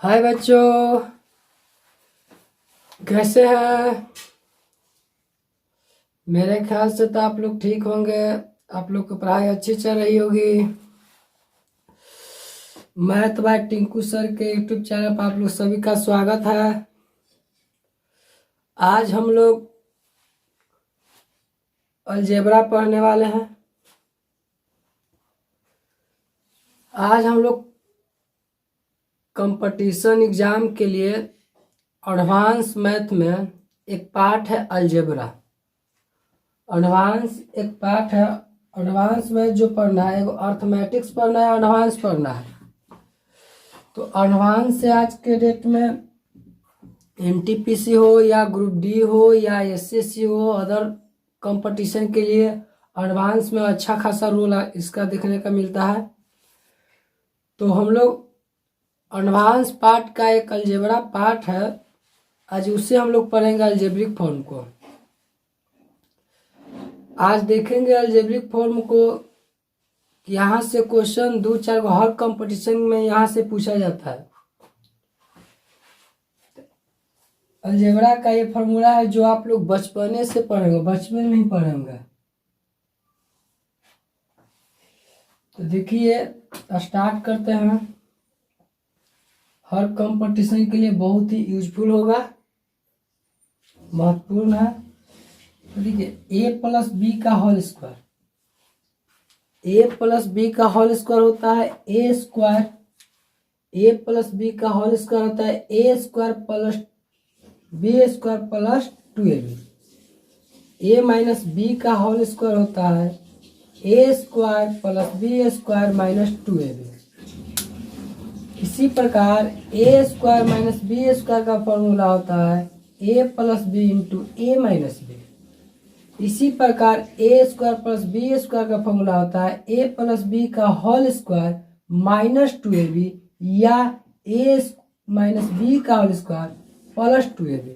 हाय बच्चों, कैसे हैं। मेरे ख्याल से तो आप लोग ठीक होंगे। आप लोग की पढ़ाई अच्छी चल रही होगी। मैथ बाय टिंकू सर के यूट्यूब चैनल पर आप लोग सभी का स्वागत है। आज हम लोग अलजेब्रा पढ़ने वाले हैं। आज हम लोग कंपटीशन एग्जाम के लिए एडवांस मैथ में एक पार्ट है अलजेब्रा। एडवांस एक पार्ट है। एडवांस में जो पढ़ना है, एगो अर्थमेटिक्स पढ़ना है, एडवांस पढ़ना है। तो एडवांस से आज के डेट में एनटीपीसी हो या ग्रुप डी हो या एसएससी हो, अदर कंपटीशन के लिए एडवांस में अच्छा खासा रोल इसका देखने का मिलता है। तो हम लोग एडवांस पार्ट का एक अलजेब्रा पार्ट है, आज उससे हम लोग पढ़ेंगे अलजेब्रिक फॉर्म को। आज देखेंगे अलजेब्रिक फॉर्म को। यहाँ से क्वेश्चन 2-4 हर कंपटीशन में यहाँ से पूछा जाता है। अलजेब्रा का ये फॉर्मूला है जो आप लोग बचपने से पढ़ेंगे, बचपन में ही पढ़ेंगे। तो देखिए, स्टार्ट करते हैं। हर कंपटीशन के लिए बहुत ही यूजफुल होगा, महत्वपूर्ण है। तो देखिए, ए प्लस बी का whole square, A plus B का होल स्क्वायर होता है A square. A plus B का होल स्क्वायर होता है A square plus B square plus 2ab। A minus B का होल स्क्वायर होता है A square plus B square minus 2ab। इसी प्रकार A square minus B square का formula होता है A plus B into A minus B. इसी प्रकार A square plus B square का फॉर्मूला होता है ए प्लस बी का होल स्क्वायर माइनस 2ab या ए माइनस बी का होल स्क्वायर प्लस 2ab।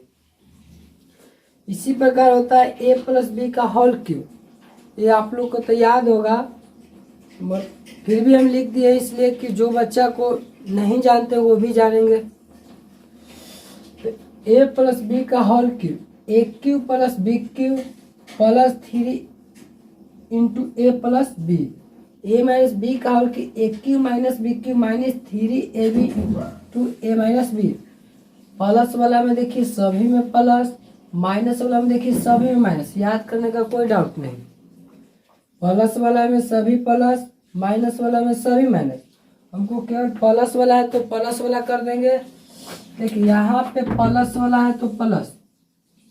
इसी प्रकार होता है ए प्लस बी का होल क्यूब। ये आप लोग को तो याद होगा, फिर भी हम लिख दिए इसलिए कि जो बच्चा को नहीं जानते वो भी जानेंगे। ए प्लस बी का whole cube, A cube plus B cube plus 3 into A plus B. A minus B का होल की A cube minus B cube minus 3ab into A minus B. Plus वाला में देखिए सभी में plus, minus वाला में देखिए सभी में माइनस। याद करने का कोई डाउट नहीं। प्लस वाला में सभी प्लस, माइनस वाला में सभी माइनस। हमको केवल प्लस वाला है तो प्लस वाला कर देंगे। देखिए यहाँ पे प्लस वाला है तो plus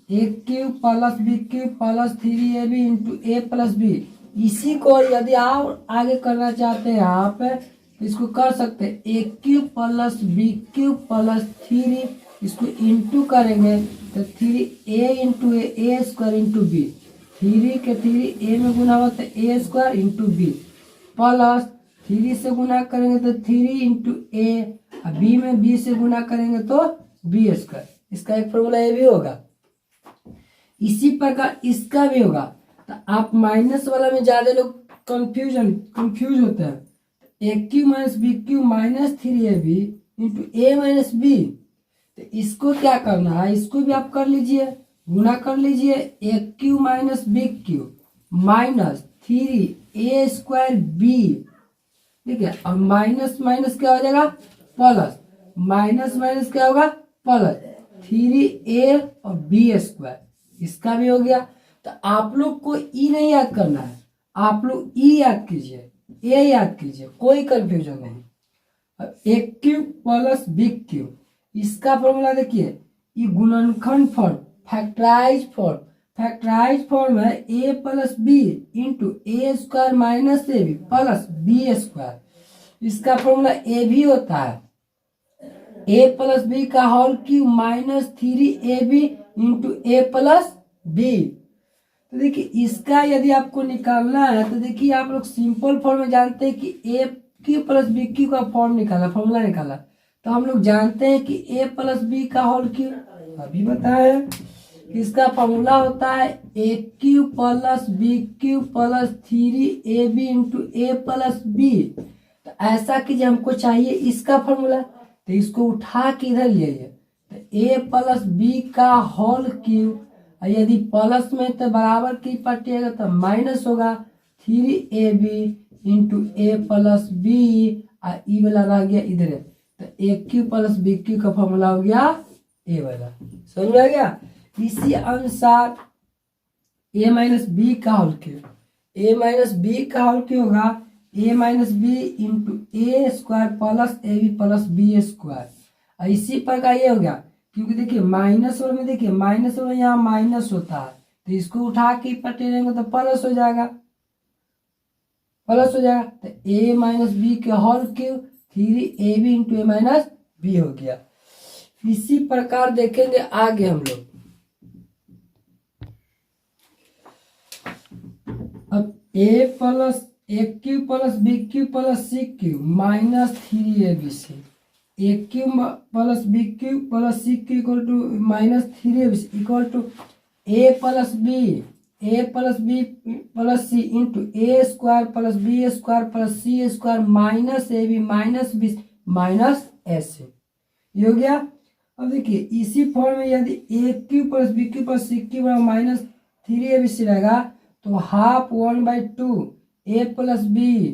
A cube plus B cube plus 3ab into A plus B. इसी को यदि आप आगे करना चाहते हैं आप इसको कर सकते हैं A cube plus B cube plus 3, इसको इंटू करेंगे तो 3a into A square into B. 3 के 3 ए में गुना होता है A square into B plus 3 से गुना करेंगे तो 3 इंटू ए, बी में बी से गुना करेंगे तो बी स्क्वायर। इसका एक फॉर्मूला ये भी होगा। इसी प्रकार इसका भी होगा। तो आप माइनस वाला में ज्यादा लोग कंफ्यूज होते हैं। A cube minus B cube minus 3ab into A minus B. तो इसको क्या करना है, इसको भी आप कर लीजिए, गुना कर लीजिए। A cube minus B cube minus 3a square B, ठीक है। और माइनस माइनस क्या हो जाएगा प्लस, माइनस माइनस क्या होगा प्लस 3a और बी स्क्वायर। इसका भी हो गया। तो आप लोग को ई नहीं याद करना है, आप लोग ई याद कीजिए, ए याद कीजिए, कोई कंफ्यूजन नहीं। A cube plus B cube, इसका फॉर्मूला देखिए, ये गुणनखंड form, factorize form. Factorize form है A plus B into A square minus A B plus B square. इसका फॉर्मूला ए भी होता है ए प्लस बी का whole cube minus 3ab into A plus B. तो देखिए, इसका यदि आपको निकालना है तो देखिए आप लोग सिंपल फॉर्म में जानते हैं कि A cube plus B cube का फॉर्म निकाला, फॉर्मूला निकाला। तो हम लोग जानते हैं कि ए प्लस बी का होल क्यूब, अभी बताया, इसका फॉर्मूला होता है A cube plus B cube plus 3ab into A plus B. तो ऐसा कीजिए, हमको चाहिए इसका फॉर्मूला। तो इसको उठा के इधर ले आइए, तो ए प्लस बी का होल क्यूब, यदि प्लस में तो बराबर की पटिएगा तो माइनस होगा 3ab into A plus B, और ई वाला रह गया इधर, तो ए क्यू प्लस बी क्यू का फॉर्मूला हो गया ए वाला। समझ में आ गया। इसी अनुसार ए माइनस बी का whole cube, A minus B का होल क्यूब होगा A minus B into A square plus A B plus B square. इसी प्रकार ये हो गया, क्योंकि देखिए माइनस और में देखिए माइनस और यहाँ माइनस होता है, तो इसको उठा के पटेरेंगे तो प्लस हो जाएगा, प्लस हो जाएगा। तो ए माइनस बी के whole cube 3ab into A minus B हो गया। इसी प्रकार देखेंगे आगे हम लोग। अब A plus A cube plus B cube plus C cube minus 3abc, A cube plus B cube plus C cube equal to minus 3abc equal to A plus B plus C into A square plus B square plus C square minus A B minus B minus S. ये हो गया। अब देखिए इसी form में यदि A cube plus B cube plus C cube minus 3abc रहेगा तो half 1/2 A plus B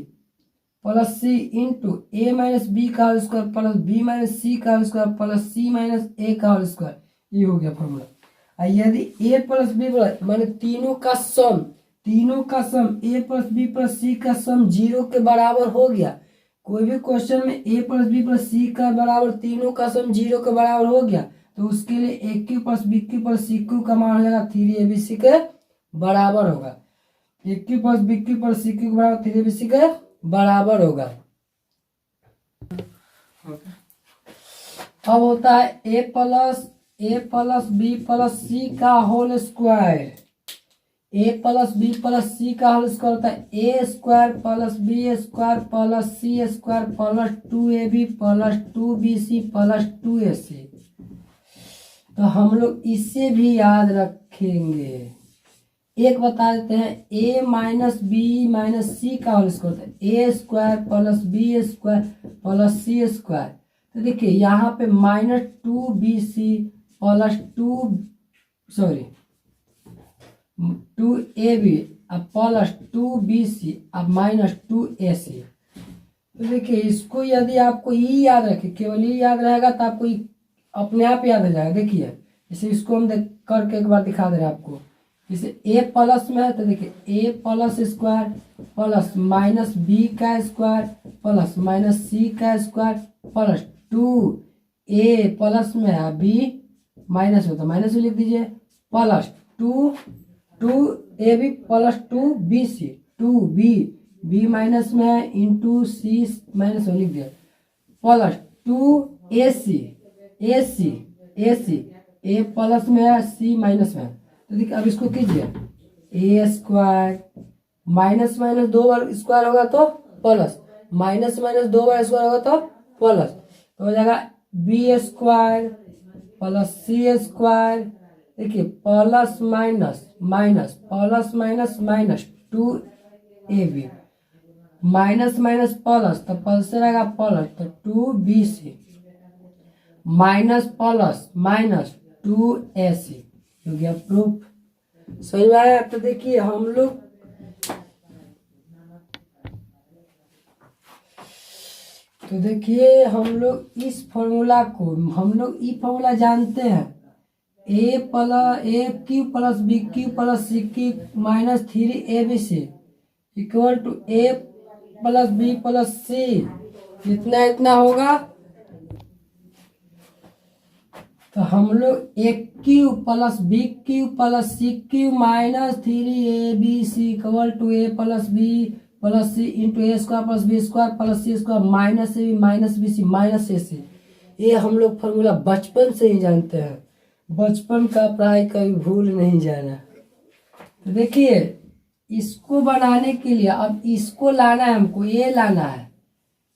plus C into A minus B का whole square plus B minus C का whole square plus C minus A का whole square. ये हो गया formula. यदि ए plus B plus माने तीनों का सम ए प्लस बी प्लस सी का सम 0 के बराबर हो गया, कोई भी क्वेश्चन में ए प्लस बी प्लस सी का बराबर तीनों का सम 0 के बराबर हो गया, तो उसके लिए A cube plus B cube plus C cube का मान हो जाएगा 3abc के बराबर होगा। A cube plus B cube plus C cube के बराबर 3abc के बराबर होगा। अब होता है A plus B plus C का whole square, A plus B plus C का होल स्क्वायर होता है A square plus B square plus C square plus 2ab plus 2bc plus 2ac। तो हम लोग इसे भी याद रखेंगे। एक बता देते हैं A minus B minus C का होल स्क्वायर होता है A square plus B square plus C square. तो देखिए यहाँ पे माइनस 2bc प्लस 2ab अब प्लस 2bc अब माइनस 2ac। तो देखिए इसको यदि आपको ई याद रखे, केवल ई याद रहेगा तो आपको अपने आप याद हो जाएगा। देखिए जैसे इसको हम देख करके एक बार दिखा दे रहे हैं आपको। जैसे ए प्लस में है तो देखिए A plus square plus minus B का स्क्वायर प्लस माइनस सी का स्क्वायर प्लस 2a प्लस में है बी माइनस होता है माइनस लिख दीजिए plus 2ab plus 2bc 2b minus में है इंटू सी माइनस लिख दिया प्लस 2ac ए प्लस में है सी माइनस में है। तो देखिए अब इसको कीजिए ए square minus minus 2 bar square होगा तो plus minus minus 2 bar square होगा तो प्लस, तो हो जाएगा B square plus C square. देखिए plus minus minus plus minus minus 2ab minus minus plus तो प्लस से रहेगा प्लस तो 2bc minus plus minus 2ac हो गया प्रूफ। समझ में आया। तो देखिए हम लोग इस फॉर्मूला को हम लोग ई फॉर्मूला जानते हैं A cube plus B cube plus C cube minus 3abc equal to A plus B plus C इतना होगा। तो हम लोग A cube plus B cube plus C cube minus 3abc equal to A plus B plus C into A square plus B square plus C square minus A B minus B C minus A C. ये हम लोग formula बचपन से ही जानते हैं, बचपन का पढ़ाई कभी भूल नहीं जाना। तो देखिए इसको बनाने के लिए अब इसको लाना है, हमको ये लाना है।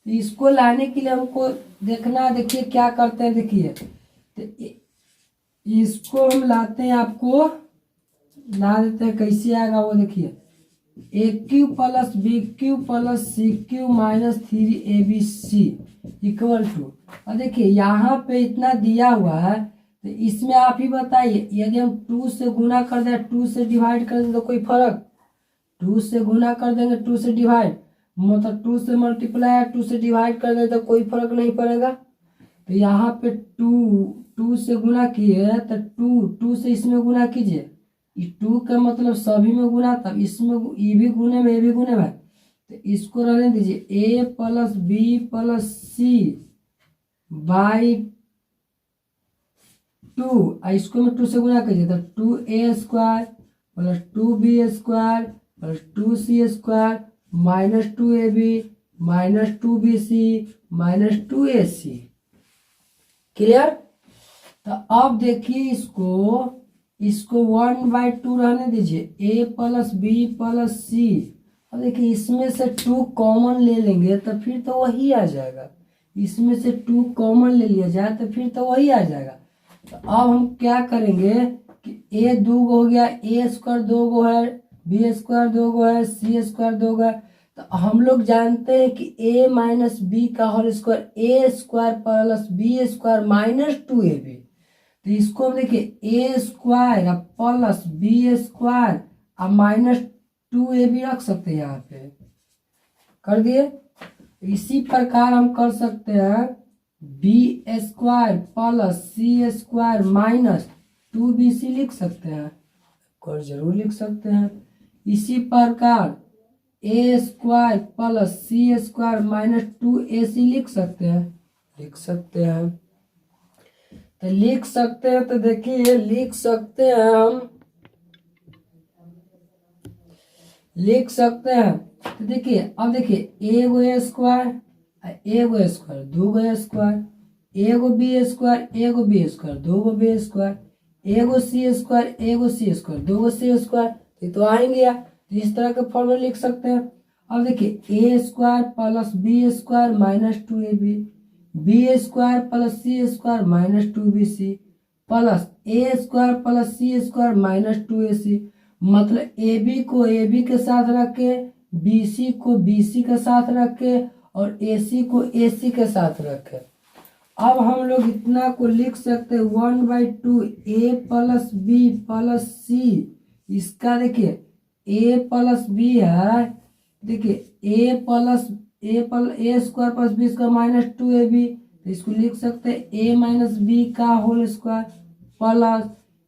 तो इसको लाने के लिए हमको देखना, देखिए क्या करते हैं। देखिए तो इसको हम लाते हैं, आपको ला देते हैं, कैसे आएगा वो देखिए A cube plus B cube plus C cube minus 3abc equal to, और देखिए यहाँ पे इतना दिया हुआ है तो इसमें आप ही बताइए, यदि हम 2 से गुना कर दें, 2 से डिवाइड कर दें तो कोई फर्क, 2 से गुना कर देंगे, 2 से डिवाइड, मतलब 2 से मल्टीप्लाई 2 से डिवाइड कर दें तो कोई फर्क नहीं पड़ेगा। तो यहाँ पे 2 से गुना किए तो 2 से इसमें गुना कीजिए, 2 का मतलब सभी में गुना, तब इसमें ये भी गुने में, ये भी गुने में, तो इसको रहने दीजिए a plus B plus C by 2, इसको में 2 से गुना कीजिए तो 2a square plus 2b square plus 2c square minus 2ab minus 2bc minus 2ac। Clear? तो अब देखिए इसको 1/2 रहने दीजिए, a plus B plus C, अब देखिए इसमें से 2 कॉमन ले लेंगे तो फिर तो वही आ जाएगा, इसमें से 2 कॉमन ले लिया जाए तो फिर तो वही आ जाएगा। तो अब हम क्या करेंगे कि a 2 हो गया, a स्क्वायर 2 गो है, b स्क्वायर 2 गो है, c स्क्वायर 2 गो है, तो हम लोग जानते हैं कि a माइनस बी का whole square, a square plus B square minus 2ab, तो इसको हम देखिए a square plus B square और माइनस 2ab रख सकते हैं, यहाँ पे कर दिए। इसी प्रकार हम कर सकते हैं B square plus C square minus 2bc लिख सकते हैं, और जरूर लिख सकते हैं। इसी प्रकार a square plus C square minus 2ac लिख सकते हैं, लिख सकते हैं। तो लिख सकते हैं, तो देखिए लिख सकते हैं, हम लिख सकते हैं। तो देखिए अब देखिए एगो a स्क्वायर एगो स्क्वायर 2 गो स्क्वायर, एगो बी स्क्वायर एगो बी स्क्वायर 2 गो बी स्क्वायर, एगो सी स्क्वायर एगो सी स्क्वायर 2 गो सी स्क्वायर, ये तो आएंगे या तो इस तरह के फॉर्मूला लिख सकते हैं। अब देखिए a square plus B square minus 2ab, B square plus C square minus 2bc plus a square plus C square minus 2ac, मतलब ab को ab के साथ रख के, bc को bc के साथ रख के और ac को ac के साथ रखे। अब हम लोग इतना को लिख सकते हैं 1/2 a plus B plus C, इसका देखिए a प्लस बी है, देखिए a square plus B square minus 2ab, तो इसको लिख सकते हैं a माइनस बी का whole square plus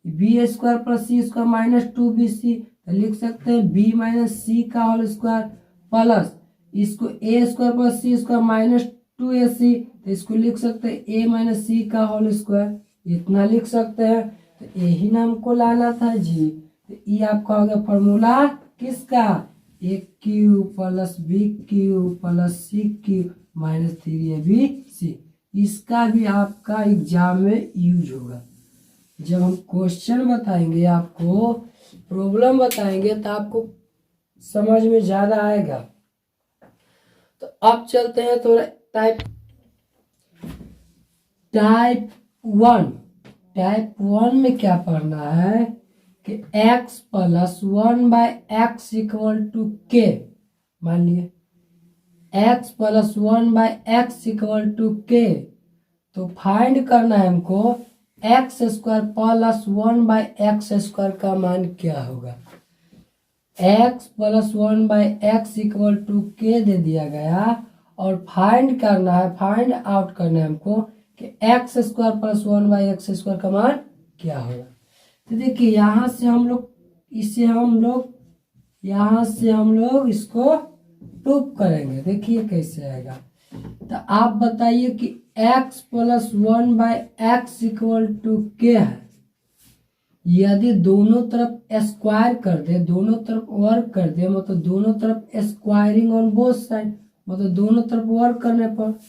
B square plus C square minus 2bc, तो लिख सकते हैं b माइनस सी का होल स्क्वायर प्लस इसको a square plus C square minus 2ac, तो इसको लिख सकते हैं a माइनस सी का होल स्क्वायर, इतना लिख सकते हैं। तो यही ना हमको लाना था जी। तो ये आपका हो गया फॉर्मूला किसका, a cube plus B cube plus C cube minus 3abc। इसका भी आपका एग्जाम में यूज होगा, जब हम क्वेश्चन बताएंगे, आपको प्रॉब्लम बताएंगे तो आपको समझ में ज्यादा आएगा। तो अब चलते हैं थोड़ा टाइप 1 में क्या पढ़ना है कि x plus 1/x equal to के, मान लिए x plus 1/x equal to k, तो फाइंड करना है हमको x square plus 1/x square का मान क्या होगा। x plus 1/x equal to के दे दिया गया, और फाइंड करना है, फाइंड आउट करना है हमको कि x square plus 1/x square का मान क्या होगा। तो देखिए यहाँ से हम लोग इसको प्रूव करेंगे, देखिए कैसे आएगा। तो आप बताइए कि x plus 1/x equal to के है, यदि दोनों तरफ स्क्वायर कर दे, दोनों तरफ वर्क कर दे, मतलब दोनों तरफ स्क्वायरिंग ऑन बोथ साइड, मतलब दोनों तरफ वर्क करने पर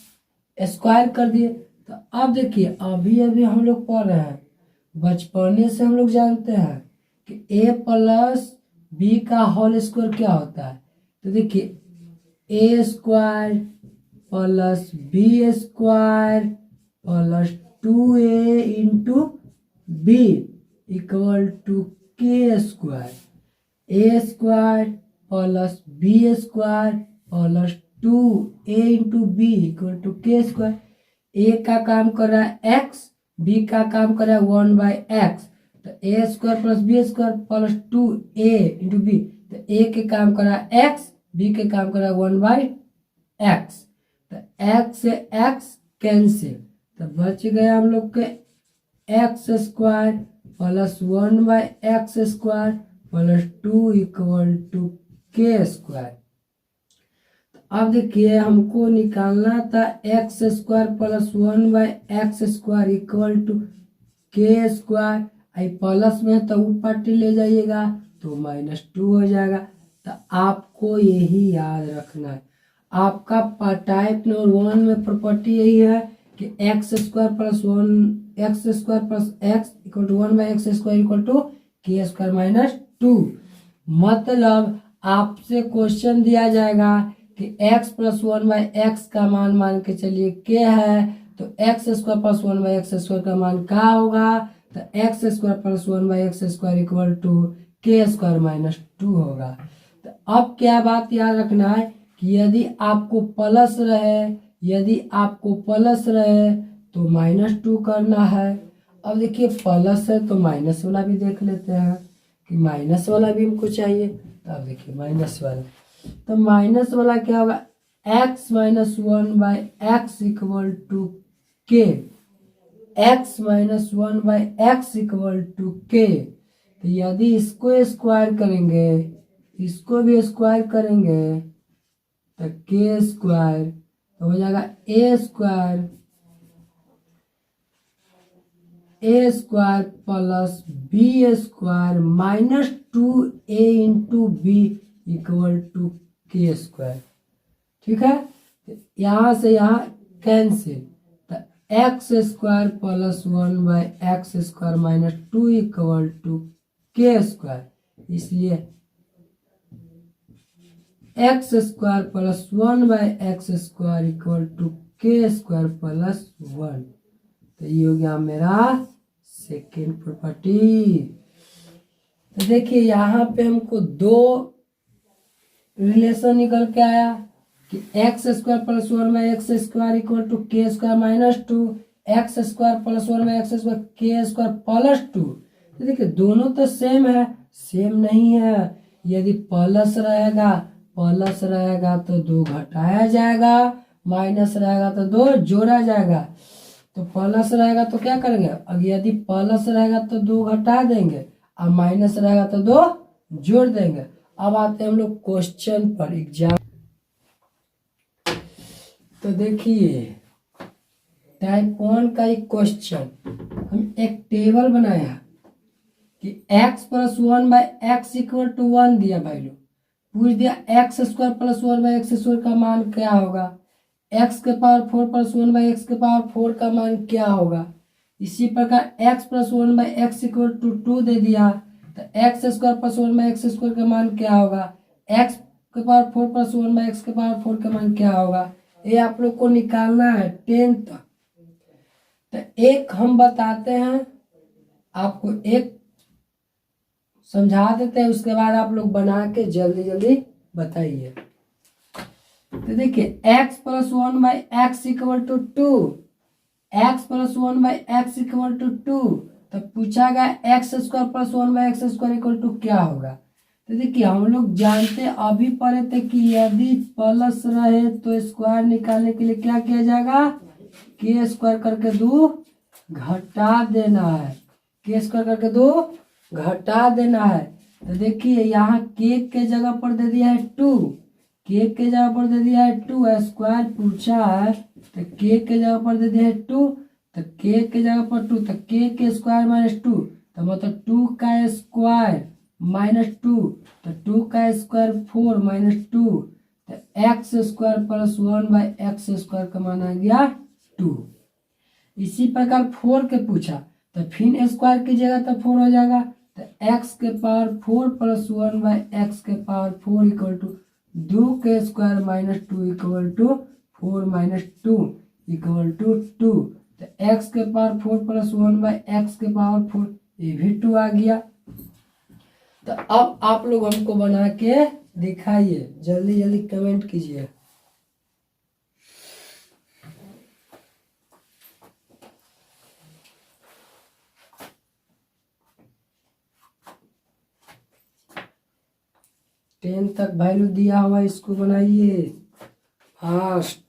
स्क्वायर कर दिए। तो अब देखिए अभी हम लोग पढ़ रहे हैं, बचपने से हम लोग जानते हैं कि a प्लस बी का होल स्क्वायर क्या होता है। तो देखिए a square plus B square plus 2a into B equal to K square, a square plus B square plus 2a into B equal to K square. A का काम कर रहा है एक्स, बी का काम कर रहा है 1/x, तो A square plus B square plus 2a into B, तो ए के काम कर रहा है एक्स, बी के काम कर रहा है 1/x, तो x से x कैंसिल, तो बच गया हम लोग के X square plus 1/x square plus 2 equal to K square. अब देखिए हमको निकालना था X square plus 1/x square equal to K square. I plus में तो ऊपर ले जाइएगा तो -2 हो जाएगा। तो आपको यही याद रखना है, आपका टाइप नंबर 1 में प्रॉपर्टी यही है कि X square plus 1x equal to 1/x square equal to K square -2। मतलब आपसे क्वेश्चन दिया जाएगा कि x प्लस 1/x का मान के चलिए के है, तो X square plus 1/x square का मान क्या होगा, तो X square plus 1/x square equal to K square -2 होगा। तो अब क्या बात याद रखना है कि यदि आपको प्लस रहे तो -2 करना है। अब देखिए प्लस है तो माइनस वाला भी देख लेते हैं कि माइनस वाला भी हमको चाहिए। तो अब देखिए माइनस वाला, तो माइनस वाला क्या होगा, x minus 1/x equal to k, x minus 1/x equal to k. तो यदि इसको स्क्वायर करेंगे, इसको भी स्क्वायर करेंगे, तो के स्क्वायर तो हो जाएगा A square plus B square -2a into B equal to K square. ठीक है, यहाँ से यहाँ कैंसिल, तो X square plus 1/x square -2 equal to K square. इसलिए X square plus 1/x square equal to K square plus 1। तो ये हो गया मेरा सेकेंड प्रॉपर्टी। तो देखिए यहाँ पे हमको दो रिलेशन निकल के आया कि X square plus 1/x square equal to K square -2, X square plus 1/x square K square plus 2। तो देखिए दोनों तो सेम है, सेम नहीं है। यदि प्लस रहेगा तो 2 घटाया जाएगा, माइनस रहेगा तो 2 जोड़ा जाएगा। तो प्लस रहेगा तो क्या करेंगे, अब यदि प्लस रहेगा तो 2 घटा देंगे और माइनस रहेगा तो 2 जोड़ देंगे। अब आते हैं हम लोग क्वेश्चन पर एग्जाम। तो देखिए टाइप 1 का एक क्वेश्चन, हम एक टेबल बनाया कि x plus 1/x equal to 1 दिया भाई लोग, पूछ दिया x square plus 1/x square का मान क्या होगा, x के पावर 4 प्लस 1/x के पावर 4 का मान क्या होगा। इसी प्रकार x plus 1/x equal to 2 दे दिया, तो X square plus 1/x square का मान क्या होगा, x के पावर 4 प्लस 1/x के पावर 4 का मान क्या होगा। ये आप लोग को निकालना है 10 तक। तो एक हम बताते हैं आपको, एक समझा देते हैं, उसके बाद आप लोग बना के जल्दी जल्दी बताइए। तो देखिए x plus 1/x equal to 2, x plus 1/x equal to 2, तो पूछा गया x square plus 1/x square equal to क्या होगा। तो देखिए हम लोग जानते अभी पढ़े थे कि यदि प्लस रहे तो स्क्वायर निकालने के लिए क्या किया जाएगा, के स्क्वायर करके 2 घटा देना है, के स्क्वायर करके 2 घटा देना है। तो देखिए यहाँ के जगह पर दे दिया है 2, के जगह पर दे दिया है 2, स्क्वायर पूछा है तो के जगह पर दे दिया है 2, तो के जगह पर 2, तो के स्क्वायर -2, तो मतलब 2 का स्क्वायर -2, तो 2 का स्क्वायर 4 -2, तो X square plus 1/x square का मान आ गया 2। इसी प्रकार 4 के पूछा तो फिर स्क्वायर की जगह तो 4 हो जाएगा, तो x के पावर 4 प्लस 1/x के पावर 4 इक्वल टू 2 के square -2 equal to 4 - 2 equal to 2, तो x के पावर 4 प्लस 1/x के पावर 4, ये भी 2 आ गया। तो अब आप लोग हमको बना के दिखाइए, जल्दी जल्दी कमेंट कीजिए। 10 तक वैल्यू दिया हुआ, इसको बनाइए फास्ट।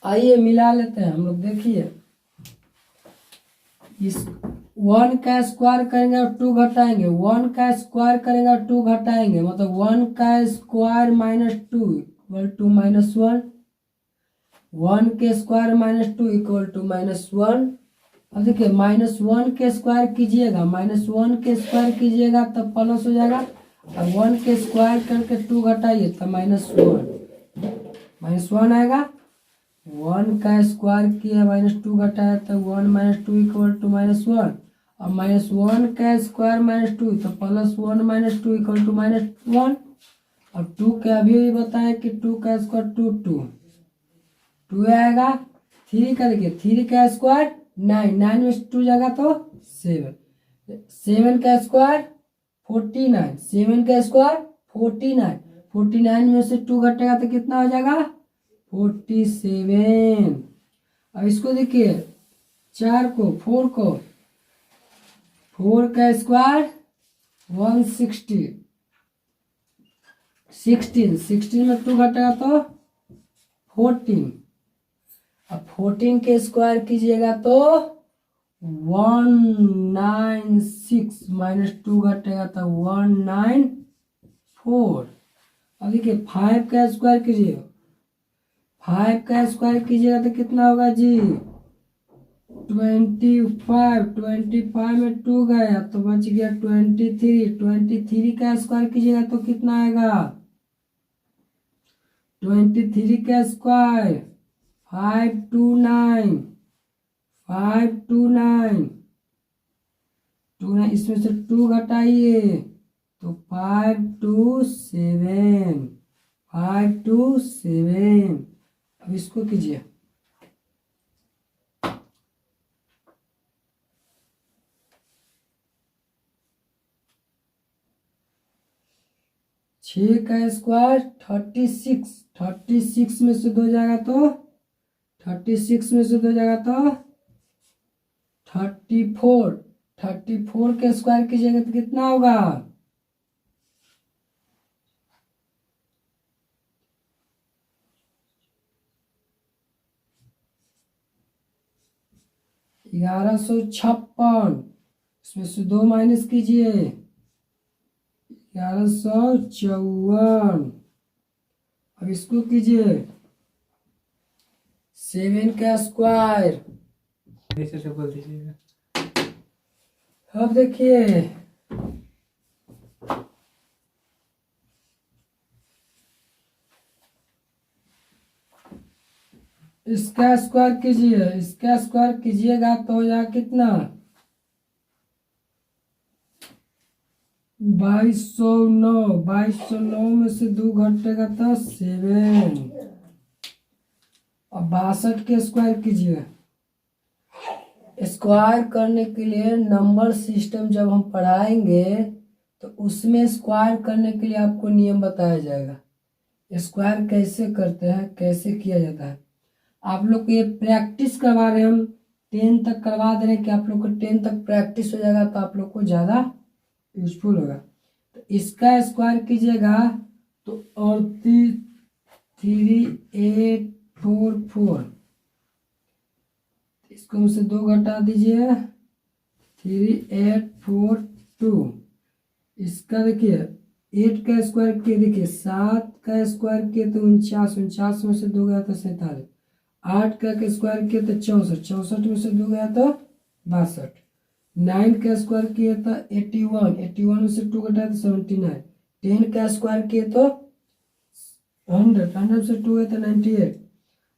आइए मिला लेते हैं हम लोग। देखिए इस 1 का स्क्वायर करेंगे और 2 घटाएंगे, 1 का स्क्वायर करेंगे और 2 घटाएंगे, मतलब 1 का स्क्वायर माइनस 2 इक्वल टू -1। 1 के स्क्वायर माइनस 2 इक्वल टू -1। अब देखिए -1 के स्क्वायर कीजिएगा, -1 के स्क्वायर कीजिएगा तब प्लस हो जाएगा, और 1 के स्क्वायर करके 2 घटाइए तब -1 आएगा। 1 का स्क्वायर किया -2 घटाया तो 1 - 2 इक्वल टू -1, और -1 का स्क्वायर -2 तो +1 - 2 इक्वल टू -1। और 2 के अभी बताया कि 2 का स्क्वायर 2 आएगा। 3 का देखिए 3 का स्क्वायर 9 में 2 जाएगा तो 7 का स्क्वायर 49, 7 का स्क्वायर 49 में से 2 घटेगा तो कितना हो जाएगा 47। अब इसको देखिए 4 को 4 का स्क्वायर 160, 16 में 2 घटेगा तो 14। अब 14 के स्क्वायर कीजिएगा तो 196 -2 घटेगा तो 194। अब देखिए 5 का स्क्वायर कीजिएगा, 5 का स्क्वायर कीजिएगा तो कितना होगा जी 25 में 2 गया तो बच गया 23 का स्क्वायर कीजिएगा तो कितना आएगा 23 का स्क्वायर 529, इसमें से 2 घटाइए तो 527। अब इसको कीजिए 6 का स्क्वायर 36 में से 2 जाएगा तो 34 के स्क्वायर कीजिएगा तो कितना होगा 1156। इसमें से 2 माइनस कीजिए 1154। अब इसको कीजिए 7 का स्क्वायर, ऐसे से बोल दीजिएगा। अब देखिए इसका स्क्वायर कीजिएगा तो हो जाएगा कितना 2209 में से 2 घटेगा तो 7। अब 62 के स्क्वायर कीजिए। स्क्वायर करने के लिए नंबर सिस्टम जब हम पढ़ाएंगे तो उसमें स्क्वायर करने के लिए आपको नियम बताया जाएगा, स्क्वायर कैसे करते हैं, कैसे किया जाता है। आप लोग को ये प्रैक्टिस करवा रहे हैं, हम 10 तक करवा दे रहे हैं कि आप लोग को 10 तक प्रैक्टिस हो जाएगा तो आप लोग को ज़्यादा यूजफुल होगा। तो इसका स्क्वायर कीजिएगा तो 3844, इसको हमसे 2 घटा दीजिए 3842। इसका देखिए 8 का स्क्वायर किए, देखिए 7 का स्क्वायर किए तो 49 में से 2 गया तो 47। 8 का स्क्वायर किए तो 64 में से 2 गया तो 62। 9 का स्क्वायर किए तो 81 में से 2 घटाया तो 79। 10 का स्क्वायर किए तो 100 में से 2 गया तो 98।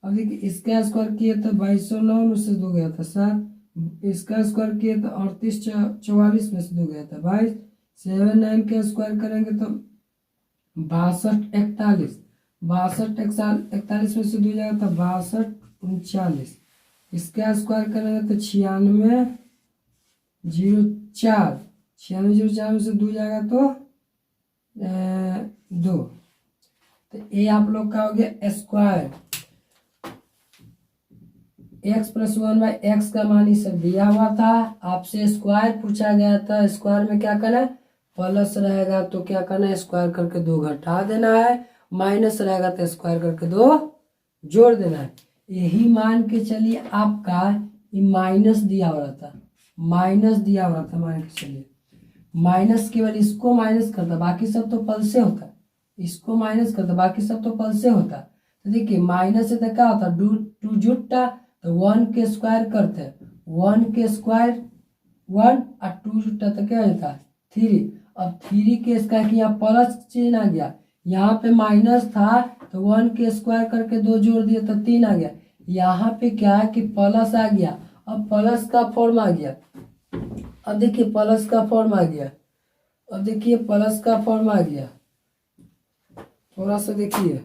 अब देखिए इसका स्क्वायर किए तो 2209 में से 2 गया था 7। इसका स्क्वायर किए तो 3844 में से 2 गया था 22। 79 का स्क्वायर करेंगे तो 6241 में से 2 जाएगा तो 6239। इसका स्क्वायर करेंगे तो 9604 में से 2 जाएगा तो 2। तो ये आप लोग का हो गया स्क्वायर। x प्लस 1/x का मान इस सब दिया हुआ था। आपसे स्क्वायर पूछा गया था, स्क्वायर में क्या करना है, प्लस रहेगा तो क्या करना है, स्क्वायर करके 2 घटा देना है, माइनस रहेगा तो स्क्वायर करके 2 जोड़ देना है। यही मान के चलिए आपका ये माइनस दिया हुआ था, माइनस दिया हुआ था, मान के चलिए माइनस केवल इसको माइनस करता, बाकी सब तो पल से होता, इसको माइनस करता, बाकी सब तो पल से होता। तो देखिए माइनस से तो क्या होता, टू जुटता तो 1 के स्क्वायर करते, 1 के स्क्वायर 1 और 2 जुटता तो क्या होता 3। अब 3 के स्क्वायर की यहाँ प्लस चिन्ह आ गया, यहाँ पे माइनस था तो 1 के स्क्वायर करके 2 जोड़ दिया तो 3 आ गया। यहाँ पे क्या है कि प्लस आ गया, अब प्लस का फॉर्म आ गया, अब देखिए प्लस का फॉर्म आ गया, अब देखिए प्लस का फॉर्म आ गया, थोड़ा सा देखिए,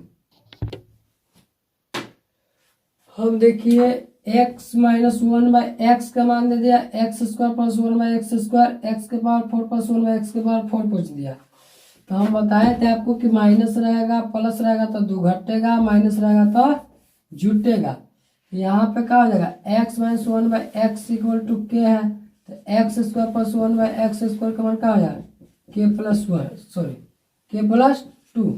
हम देखिए x माइनस 1/x का मान दे दिया, x square plus 1/x square, x के पावर 4 प्लस 1/x के पावर 4 पूछ दिया। तो हम बताए थे आपको कि माइनस रहेगा प्लस रहेगा तो 2 घटेगा, माइनस रहेगा तो जुटेगा। यहाँ पे क्या हो जाएगा, x minus 1/x equal to k है, तो x square plus 1/x square का मान क्या हो जाएगा, k plus 1, sorry k plus 2।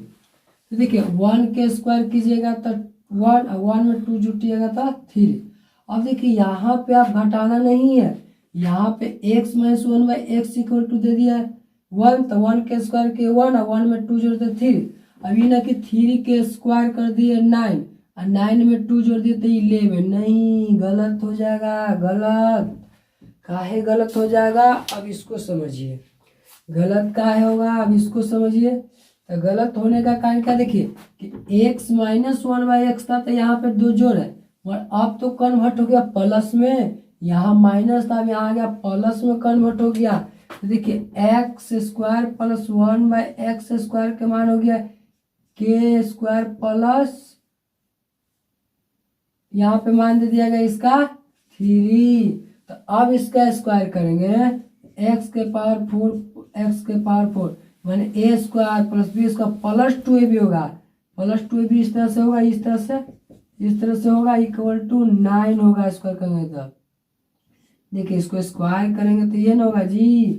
तो देखिए 1 के स्क्वायर कीजिएगा तो 1 और 1 में 2 जुटिएगा तो 3। अब देखिए यहाँ पे आप घटाना नहीं है, यहाँ पे x minus 1/x equal to दे दिया 1, तो 1 के स्क्वायर के 1 और 1 में 2 जोड़ते 3। अभी ना कि 3 के स्क्वायर कर दिए 9 और 9 में 2 जोड़ दिए तो 11। नहीं, गलत हो जाएगा, गलत काहे गलत हो जाएगा, अब इसको समझिए, गलत काहे होगा अब इसको समझिए। तो गलत होने का कारण क्या, देखिए कि x माइनस 1/x था तो यहाँ पे 2 जोड़ है, और अब तो कन्वर्ट हो गया प्लस में, यहाँ माइनस था अब यहाँ आ गया प्लस में कन्वर्ट हो गया। तो देखिए x square plus 1/x square के मान हो गया k स्क्वायर प्लस, यहाँ पे मान दे दिया गया इसका 3। तो अब इसका स्क्वायर करेंगे, x के पावर 4 माने a square plus b square plus 2ab होगा, प्लस 2ab इस तरह से होगा, इस तरह से होगा, इक्वल टू 9 होगा स्क्वायर करेंगे तो। देखिए इसको स्क्वायर करेंगे तो ये ना होगा जी,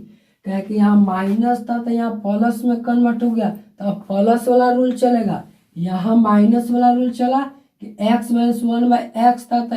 क्या कि यहाँ माइनस था तो यहाँ प्लस में कन्वर्ट हो गया, तो प्लस वाला रूल चलेगा, यहाँ माइनस वाला रूल चला कि x माइनस 1/x था तो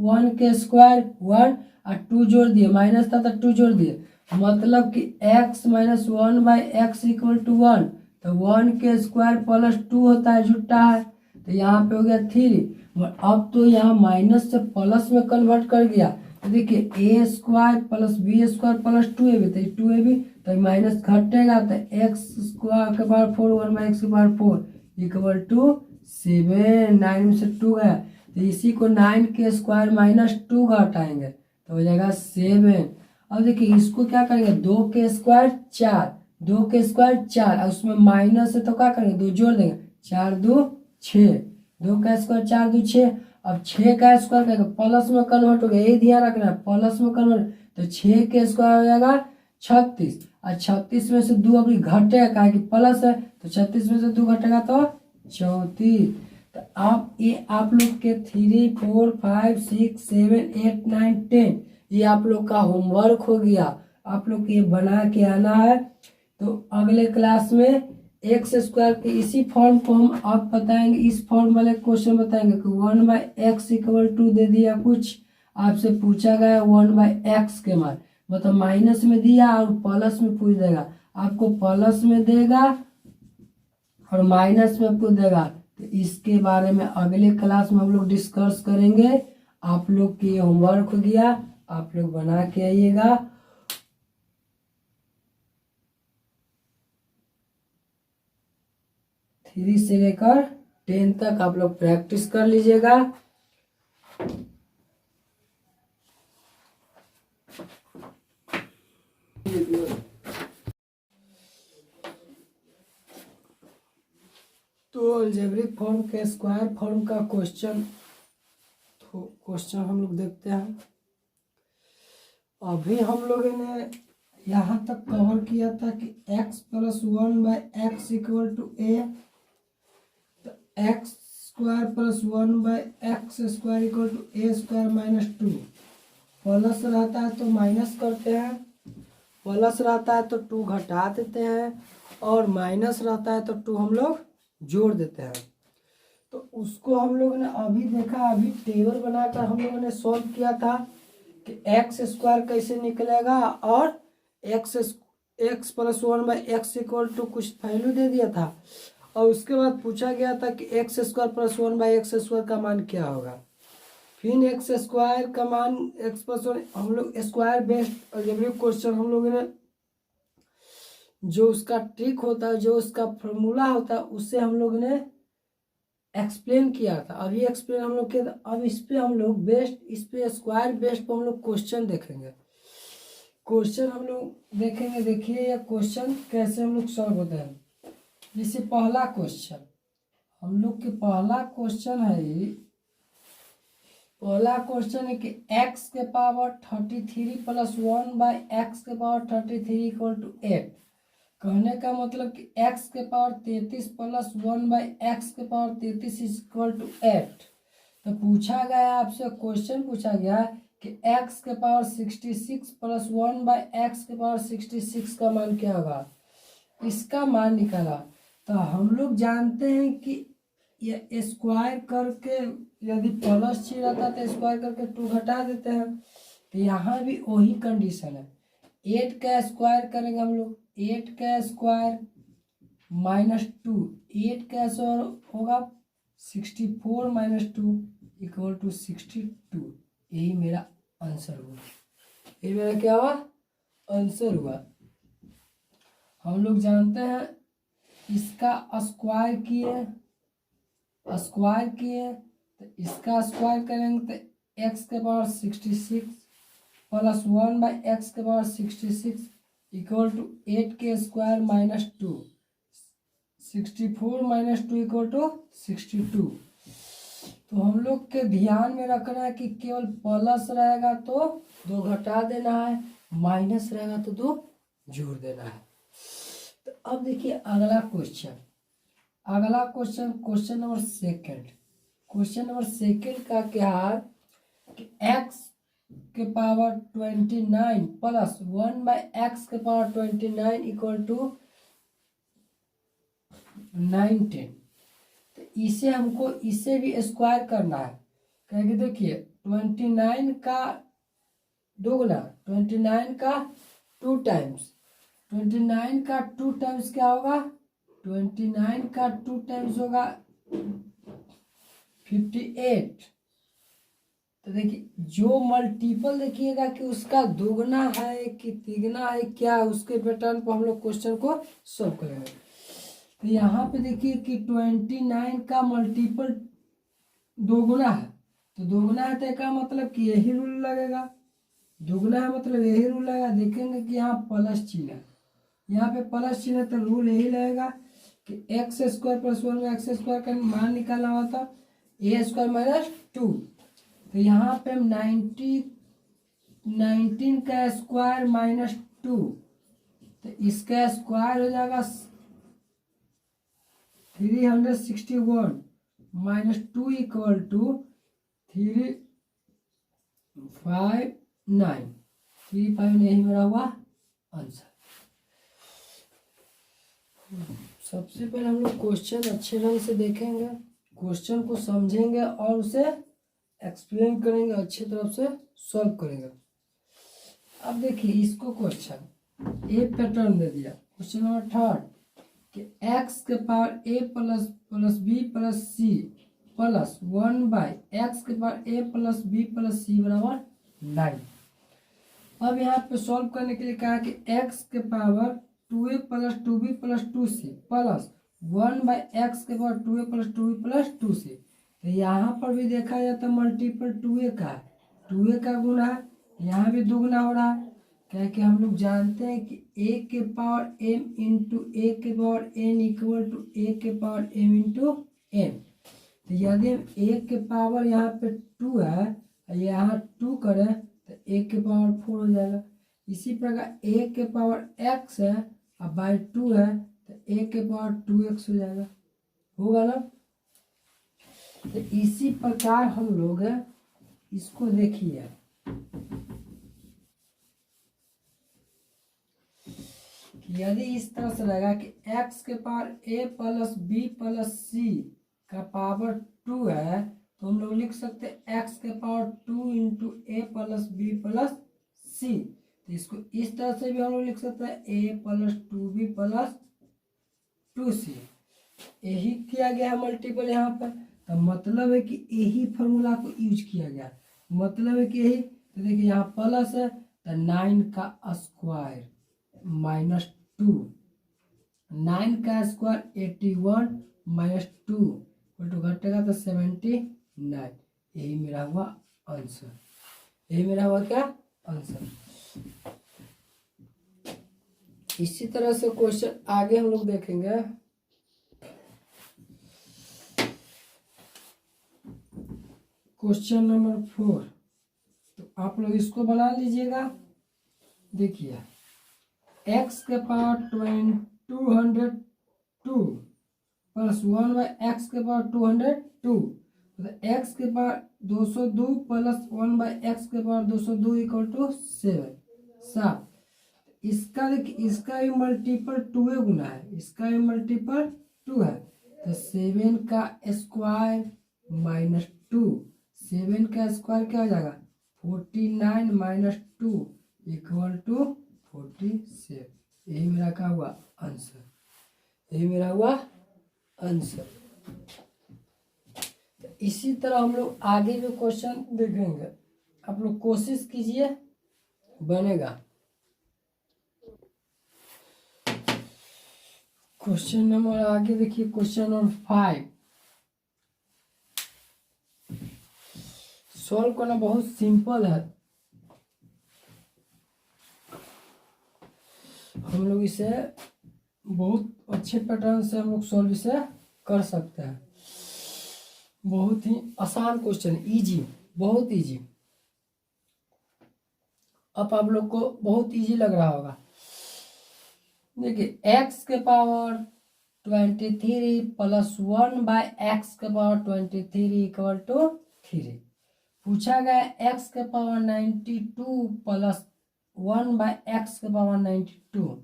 1 के स्क्वायर 1 और 2 जोड़ दिए, माइनस था तो 2 जोड़ दिए, मतलब कि x minus 1/x equal to 1, तो 1 के स्क्वायर प्लस 2 होता है, जुटता है, तो यहाँ पे हो गया 3। और अब तो यहाँ माइनस से प्लस में कन्वर्ट कर गया, तो देखिए a square plus b square plus 2ab, तो 2ab तो माइनस घटेगा तो x स्क्वायर के पावर 4 1/x के पावर 4 इक्वल टू 7। 9 में से 2 गया तो इसी को 9 के स्क्वायर माइनस 2 घटाएंगे तो हो जाएगा 7। अब देखिए इसको क्या करेंगे, 2 के स्क्वायर 4, 2 के स्क्वायर 4 और उसमें माइनस है तो क्या करेंगे 2 जोड़ देंगे, 4 2 6, 2 का स्क्वायर 4 2 6। अब 6 का स्क्वायर करेंगे प्लस में कन्वर्ट हो गया, ये ध्यान रखना है प्लस में कन्वर्ट, तो 6 के स्क्वायर हो जाएगा 36 और 36 में से 2 अभी घटेगा क्या कि प्लस है, तो 36 में से 2 घटेगा तो 34। तो आप ये आप लोग के 3 4 5 6 7 8 9 10 ये आप लोग का होमवर्क हो गया, आप लोग ये बना के आना है। तो अगले क्लास में एक्स स्क्वायर के इसी फॉर्म को हम आप बताएंगे, इस फॉर्म वाले क्वेश्चन बताएंगे कि 1/x इक्वल टू दे दिया, कुछ आपसे पूछा गया 1/x के मान, मतलब माइनस में दिया और प्लस में पूछ देगा, आपको प्लस में देगा और माइनस में पूछ देगा। तो इसके बारे में अगले क्लास में हम लोग डिस्कस करेंगे। आप लोग की होमवर्क हो गया, आप लोग बना के आइएगा। 3 से लेकर 10 तक आप लोग प्रैक्टिस कर लीजिएगा। तो अलजेब्रिक फॉर्म के स्क्वायर फॉर्म का क्वेश्चन हम लोग देखते हैं। अभी हम लोगों ने यहाँ तक कवर किया था कि x plus 1/x equal to a, तो x square plus 1/x² equal to a² minus 2। Plus रहता है तो माइनस करते हैं, प्लस रहता है तो 2 घटा देते हैं, और माइनस रहता है तो 2 हम लोग जोड़ देते हैं। तो उसको हम लोगों ने अभी देखा, अभी टेबल बनाकर हम लोगों ने सॉल्व किया था कि x² कैसे निकलेगा, और x plus 1/x equal to कुछ वैल्यू दे दिया था, और उसके बाद पूछा गया था कि x² प्लस 1/x² का मान क्या होगा। फिर x² का मान x प्लस 1, हम लोग स्क्वायर बेस्ड अलजेब्रिक क्वेश्चन हम लोगों ने जो उसका ट्रिक होता है, जो उसका फॉर्मूला होता है, उससे हम लोग ने एक्सप्लेन किया था। अभी एक्सप्लेन हम लोग किया था, अब इस पे हम लोग इस पे स्क्वायर बेस्ड पर हम लोग क्वेश्चन देखेंगे। क्वेश्चन हम लोग देखेंगे, देखिए ये क्वेश्चन कैसे हम लोग सॉल्व होते हैं। जैसे पहला क्वेश्चन हम लोग के पहला क्वेश्चन है कि x के पावर 33 प्लस 1/x के पावर 33 इक्वल टू 8। कहने का मतलब कि x के पावर 33 प्लस 1/x के पावर 33 इक्वल टू 8। तो पूछा गया आपसे, क्वेश्चन पूछा गया कि x के पावर 66 प्लस 1/x के पावर 66 का मान क्या होगा। इसका मान निकाला। तो हम लोग जानते हैं कि ये स्क्वायर करके, यदि प्लस चिन्ह रहता तो स्क्वायर करके 2 घटा देते हैं। तो यहाँ भी वही कंडीशन है। 8 का स्क्वायर करेंगे हम लोग, 8 का स्क्वायर माइनस 2, 8 का स्क्वायर होगा 64 माइनस 2 इक्वल टू 62। यही मेरा आंसर हुआ। ये मेरा क्या हुआ, आंसर हुआ। हम लोग जानते हैं इसका स्क्वायर किए तो इसका स्क्वायर करेंगे तो x के पावर 66 प्लस 1/x के पावर 66 इक्वल टू 8 के square minus 2, 64 minus 2 equal to 62। तो हम लोग के ध्यान में रखना है कि केवल प्लस रहेगा तो 2 घटा देना है, माइनस रहेगा तो 2 जोड़ देना है। तो अब देखिए अगला क्वेश्चन, क्वेश्चन नंबर सेकंड का क्या है कि x के पावर 29 प्लस 1/x के पावर 29 इक्वल टू 19। तो इसे हमको इसे भी स्क्वायर करना है। कहेंगे देखिए 29 का दोगुना, 29 का 2 टाइम्स, 29 का 2 टाइम्स क्या होगा, 29 का 2 टाइम्स होगा 58। तो देखिए जो मल्टीपल देखिएगा कि उसका दोगुना है कि तिगुना है, क्या है, उसके पैटर्न पर हम लोग क्वेश्चन को सॉल्व करेंगे। तो यहाँ पे देखिए कि 29 का मल्टीपल दोगुना है, तो दोगुना है तो क्या मतलब कि यही रूल लगेगा, दोगुना है मतलब यही रूल लगेगा। देखेंगे कि यहाँ प्लस चिन्ह है, यहाँ पे प्लस चिन्ह है तो रूल यही लगेगा कि x² प्लस 1/x² का मान निकालना हुआ था a² माइनस 2। तो यहाँ पे हम 19 का स्क्वायर माइनस 2, तो इसका स्क्वायर हो जाएगा 361 माइनस 2 इक्वल टू 359। यही मेरा हुआ आंसर। सबसे पहले हम लोग क्वेश्चन अच्छे ढंग से देखेंगे, क्वेश्चन को समझेंगे और उसे एक्सप्लेन करेंगे, अच्छी तरफ से सॉल्व करेंगे। अब देखिए इसको क्वेश्चन ए पैटर्न दे दिया, क्वेश्चन नंबर 3 कि x के power a plus b plus c plus 1/x के power a plus b plus c बराबर 9। अब यहाँ पे सॉल्व करने के लिए कहा कि x के power 2a plus 2b plus 2c plus 1/x के power 2a plus 2b plus 2c। तो यहाँ पर भी देखा जाए तो मल्टीपल 2a का है, 2a का गुना है, यहाँ भी दुगुना हो रहा है। क्या कि हम लोग जानते हैं कि a के पावर m इंटू a के power n equal to a के पावर m इंटू n। तो यदि हम a के पावर यहाँ पे 2 है, यहाँ 2 करें तो a के पावर 4 हो जाएगा। इसी प्रकार a के पावर x है और बाई 2 है तो a के पावर 2x हो जाएगा, होगा ना। तो इसी प्रकार हम लोग इसको देखिए, यदि इस तरह से रहेगा कि x के power a plus b plus c का पावर 2 है, तो हम लोग लिख सकते हैं x के power 2 into A plus B plus सी। तो इसको इस तरह से भी हम लोग लिख सकते हैं a plus 2b plus 2c। यही किया गया है मल्टीपल यहाँ पर, तो मतलब है कि यही फॉर्मूला को यूज किया गया, मतलब है कि यही। तो देखिए यहाँ प्लस है तो 9 का स्क्वायर माइनस 2, 9 का स्क्वायर 81 माइनस 2 तो घटेगा तो 79। यही मेरा हुआ आंसर, यही मेरा हुआ क्या आंसर। इसी तरह से क्वेश्चन आगे हम लोग देखेंगे। क्वेश्चन नंबर 4, तो आप लोग इसको बना लीजिएगा। देखिए x के पावर 202 प्लस 1 बाई एक्स के पावर 202, तो x के पावर 202 प्लस 1 बाई एक्स के पावर 202 इक्वल टू 7। इसका देखिए, इसका भी मल्टीपल 2 गुना है, इसका भी मल्टीपल 2 है, तो 7 का स्क्वायर माइनस 2, 7 का स्क्वायर क्या हो जाएगा 49 माइनस 2 इक्वल टू 47। यही मेरा क्या हुआ आंसर, यही मेरा हुआ आंसर। तो इसी तरह हम लोग आगे भी क्वेश्चन देखेंगे, आप लोग कोशिश कीजिए बनेगा। क्वेश्चन नंबर आगे देखिए, क्वेश्चन नंबर 5 सॉल्व करना बहुत सिंपल है, हम लोग इसे बहुत अच्छे पैटर्न से हम लोग सॉल्व इसे कर सकते हैं। बहुत ही आसान क्वेश्चन, इजी, बहुत इजी। अब आप लोग को बहुत इजी लग रहा होगा। देखिए x के पावर 23 प्लस 1 बाय एक्स के पावर 23 इक्वल टू 3। पूछा गया x के पावर 92 प्लस 1 बाय एक्स के पावर 92।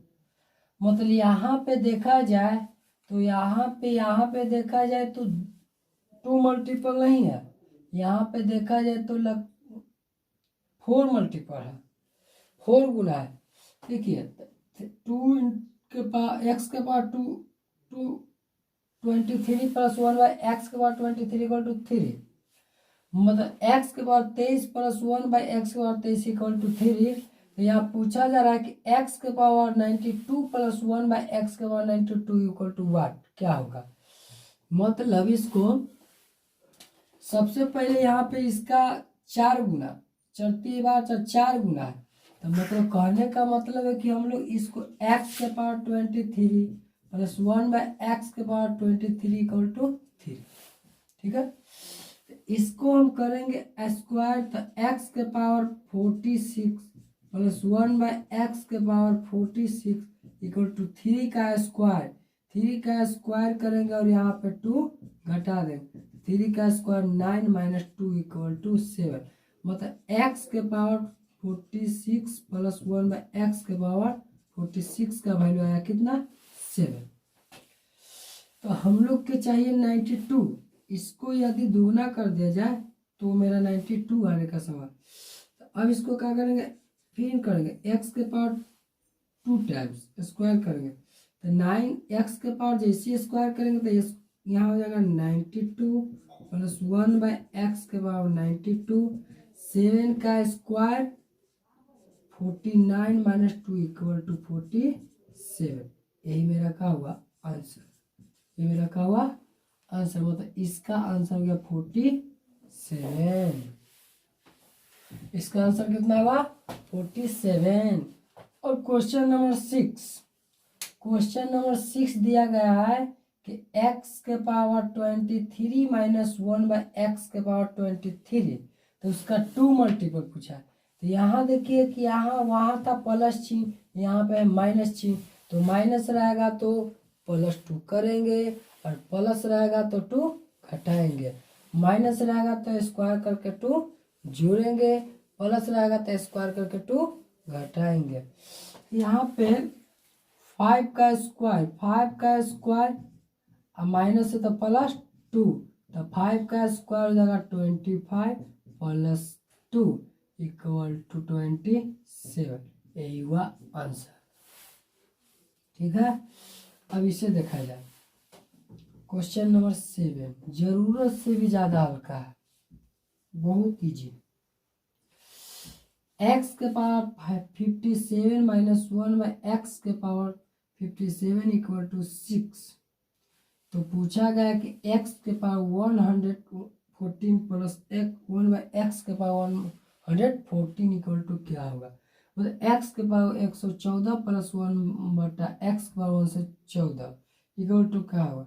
मतलब यहाँ पे देखा जाए तो यहाँ पे देखा जाए तो 2 मल्टीपल नहीं है, यहाँ पे देखा जाए तो 4 मल्टीपल है, 4 गुना है। देखिए 2 के पावर एक्स के पावर 23 प्लस 1 बाई एक्स के पावर 23 इक्वल टू 3। मतलब x के पावर 23 प्लस 1 बाई एक्स के पावर 23 इक्वल टू 3। तो यहाँ पूछा जा रहा है कि x के पावर 92 प्लस 1 बाई एक्स के पावर 92 इक्वल टू वाट, क्या होगा। मतलब इसको सबसे पहले यहाँ पे इसका 4 गुना, चढ़ती बार 4 गुना है, तो मतलब कहने का मतलब है कि हम लोग इसको x के पावर 23 प्लस 1 बाई एक्स के पावर 23 इक्वल टू 3, ठीक है। इसको हम करेंगे स्क्वायर, तो x के पावर 46 प्लस 1 बाई एक्स के पावर 46 इक्वल टू 3 का स्क्वायर, 3 का स्क्वायर करेंगे और यहाँ पे 2 घटा देंगे, 3 का स्क्वायर 9 माइनस 2 इक्वल टू 7। मतलब x के पावर 46 प्लस 1 बाई एक्स के पावर 46 का वैल्यू आया कितना 7। तो हम लोग के चाहिए 92, इसको यदि दुगना कर दिया जाए तो मेरा 92 आने का सवाल। तो अब इसको क्या करेंगे, फिर करेंगे x के पावर 2 टाइम्स स्क्वायर करेंगे, तो 9x के पावर जैसे स्क्वायर करेंगे तो यहाँ हो जाएगा 92 प्लस 1 बाई एक्स के पावर 92, 7 का स्क्वायर 49 माइनस 2 इक्वल टू 47। यही मेरा क्या हुआ आंसर, ये मेरा क्या हुआ आंसर। मतलब इसका आंसर हो गया 47, इसका आंसर कितना हुआ 47। और क्वेश्चन नंबर 6, क्वेश्चन नंबर 6 दिया गया है कि x के पावर 23 माइनस 1 बाई एक्स के पावर 23, तो उसका 2 मल्टीपल पूछा है। तो यहाँ देखिए कि यहाँ वहाँ था प्लस चिन्ह, यहाँ पे है माइनस चिन्ह, तो माइनस रहेगा तो प्लस 2 करेंगे और प्लस रहेगा तो 2 घटाएंगे। माइनस रहेगा तो स्क्वायर करके 2 जोड़ेंगे, प्लस रहेगा तो स्क्वायर करके 2 घटाएंगे। यहाँ पे 5 का स्क्वायर और माइनस है तो प्लस 2, तो 5 का स्क्वायर हो जाएगा 25 प्लस 2 इक्वल टू 27। यही हुआ आंसर। ठीक है, अब इसे देखा जाए। क्वेश्चन नंबर 7 जरूरत से भी ज्यादा हल्का है, बहुत इजी। एक्स के पावर 57 माइनस 1 बाई एक्स के पावर 57 इक्वल टू 6। तो पूछा गया कि x के पावर 114 प्लस 1 बाई एक्स के पावर 114 इक्वल टू क्या होगा। मतलब x के पावर 114 प्लस 1 बटा एक्स के पावर 114 इक्वल टू क्या होगा।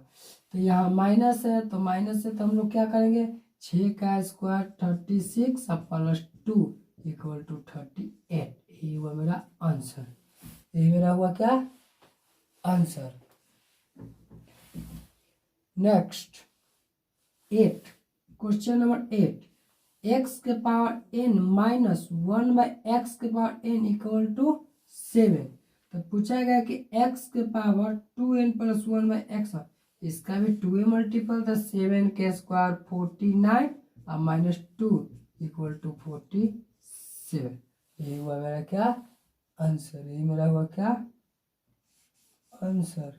तो यहाँ माइनस है तो हम लोग क्या करेंगे, 6 का स्क्वायर 36 और प्लस 2 इक्वल टू 38। यही हुआ मेरा आंसर। यही मेरा हुआ क्या answer. Next 8, question number 8, X के power n minus 1 by x के पावर n इक्वल टू 7। तो पूछा गया कि x के power 2n plus 1 by x, इसका भी 2a मल्टीपल था, 7 के स्क्वायर 49 और माइनस 2 इक्वल टू 47। यही हुआ मेरा क्या आंसर। यही मेरा हुआ क्या आंसर।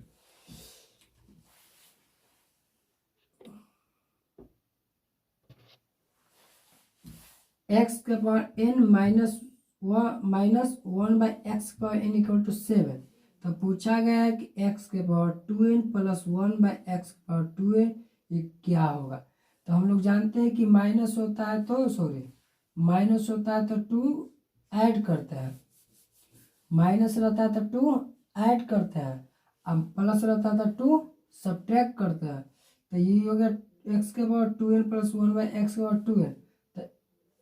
एक्स के power n minus 1 by x के पावर n इक्वल टू 7। तो पूछा गया है कि x के power 2n plus 1 by x के पावर 2n ये क्या होगा। तो हम लोग जानते हैं कि माइनस होता है तो माइनस होता है तो 2 ऐड करते हैं, माइनस रहता है तो 2 ऐड करते हैं, अब प्लस रहता है तो 2 सब्ट्रैक्ट करते हैं। तो ये हो गया x के power 2n plus 1 by x के पावर 2n।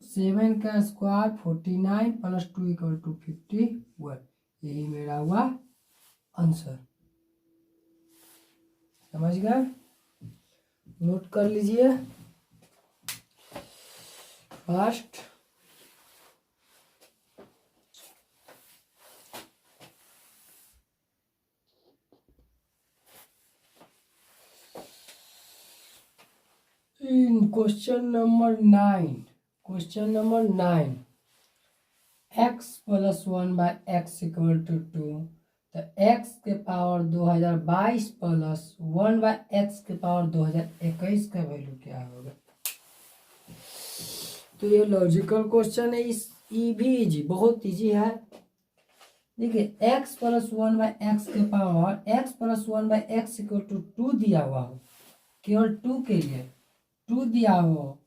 7 का स्क्वायर 49 प्लस 2 इक्वल टू 51। यही मेरा हुआ आंसर। समझ गए, नोट कर लीजिए। First question number 9 x plus 1 by x equal to 2। तो x के पावर 2022 प्लस 1 बाई एक्स के पावर 2021 का वैल्यू क्या होगा। तो ये लॉजिकल क्वेश्चन है, ये भी इजी, बहुत इजी है। देखिए x प्लस 1 बाई एक्स के power x plus 1 by x equal to 2 दिया हुआ हो, केवल 2 के लिए 2 दिया हो,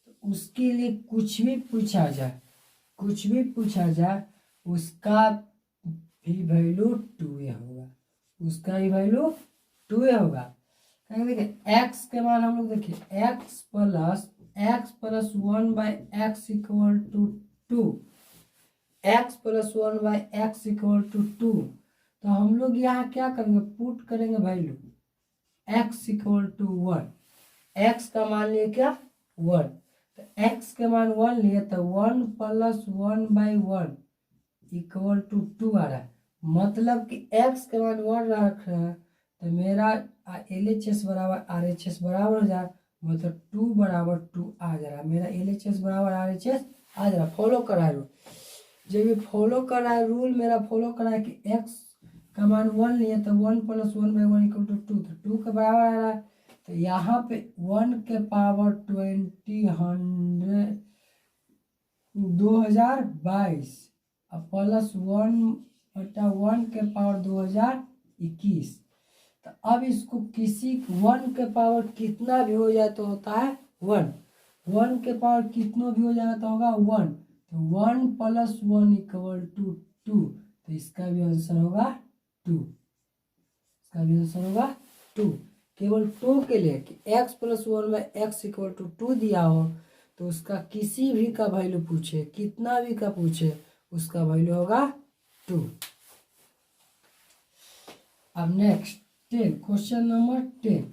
तो उसके लिए कुछ भी पूछा जाए उसका भी वैल्यू 2 होगा, उसका भी वैल्यू 2 होगा। देखिए x के मान हम लोग देखिए x plus 1 by x equal to 2, x plus 1 by x equal to 2। तो हम लोग यहाँ क्या करेंगे, पुट करेंगे value x equal to 1, x का मान लिए क्या 1, तो x के मान 1 लिए तो 1 प्लस 1 बाई 1 इक्वल टू 2 आ रहा है। मतलब कि x के मान 1 रख रहे हैं तो मेरा LHS बराबर RHS बराबर हो जाए, मतलब 2 बराबर 2 आ जा रहा है। मेरा LHS बराबर RHS आ जा रहा है। फॉलो करा रूल, जब ये फॉलो कर रहा है रूल, मेरा फॉलो कर रहा है कि x का मान 1 लिए तो 1 प्लस 1 बाई 1 इक्वल टू 2, तो 2 के बराबर आ रहा है। तो यहाँ पे 1 के पावर 2022 और प्लस 1 बटा 1 के पावर 2021। तो अब इसको किसी 1 के पावर कितना भी हो जाए तो होता है 1 के पावर कितना भी हो जाएगा तो होगा 1, तो 1 प्लस 1 इक्वल टू 2। तो इसका भी आंसर होगा 2, इसका भी आंसर होगा 2। केवल 2 के लिए कि x plus 1 by x equal to 2 दिया हो तो उसका किसी भी का वैल्यू पूछे, कितना भी का पूछे, उसका वैल्यू होगा 2। अब next 10, question number 10,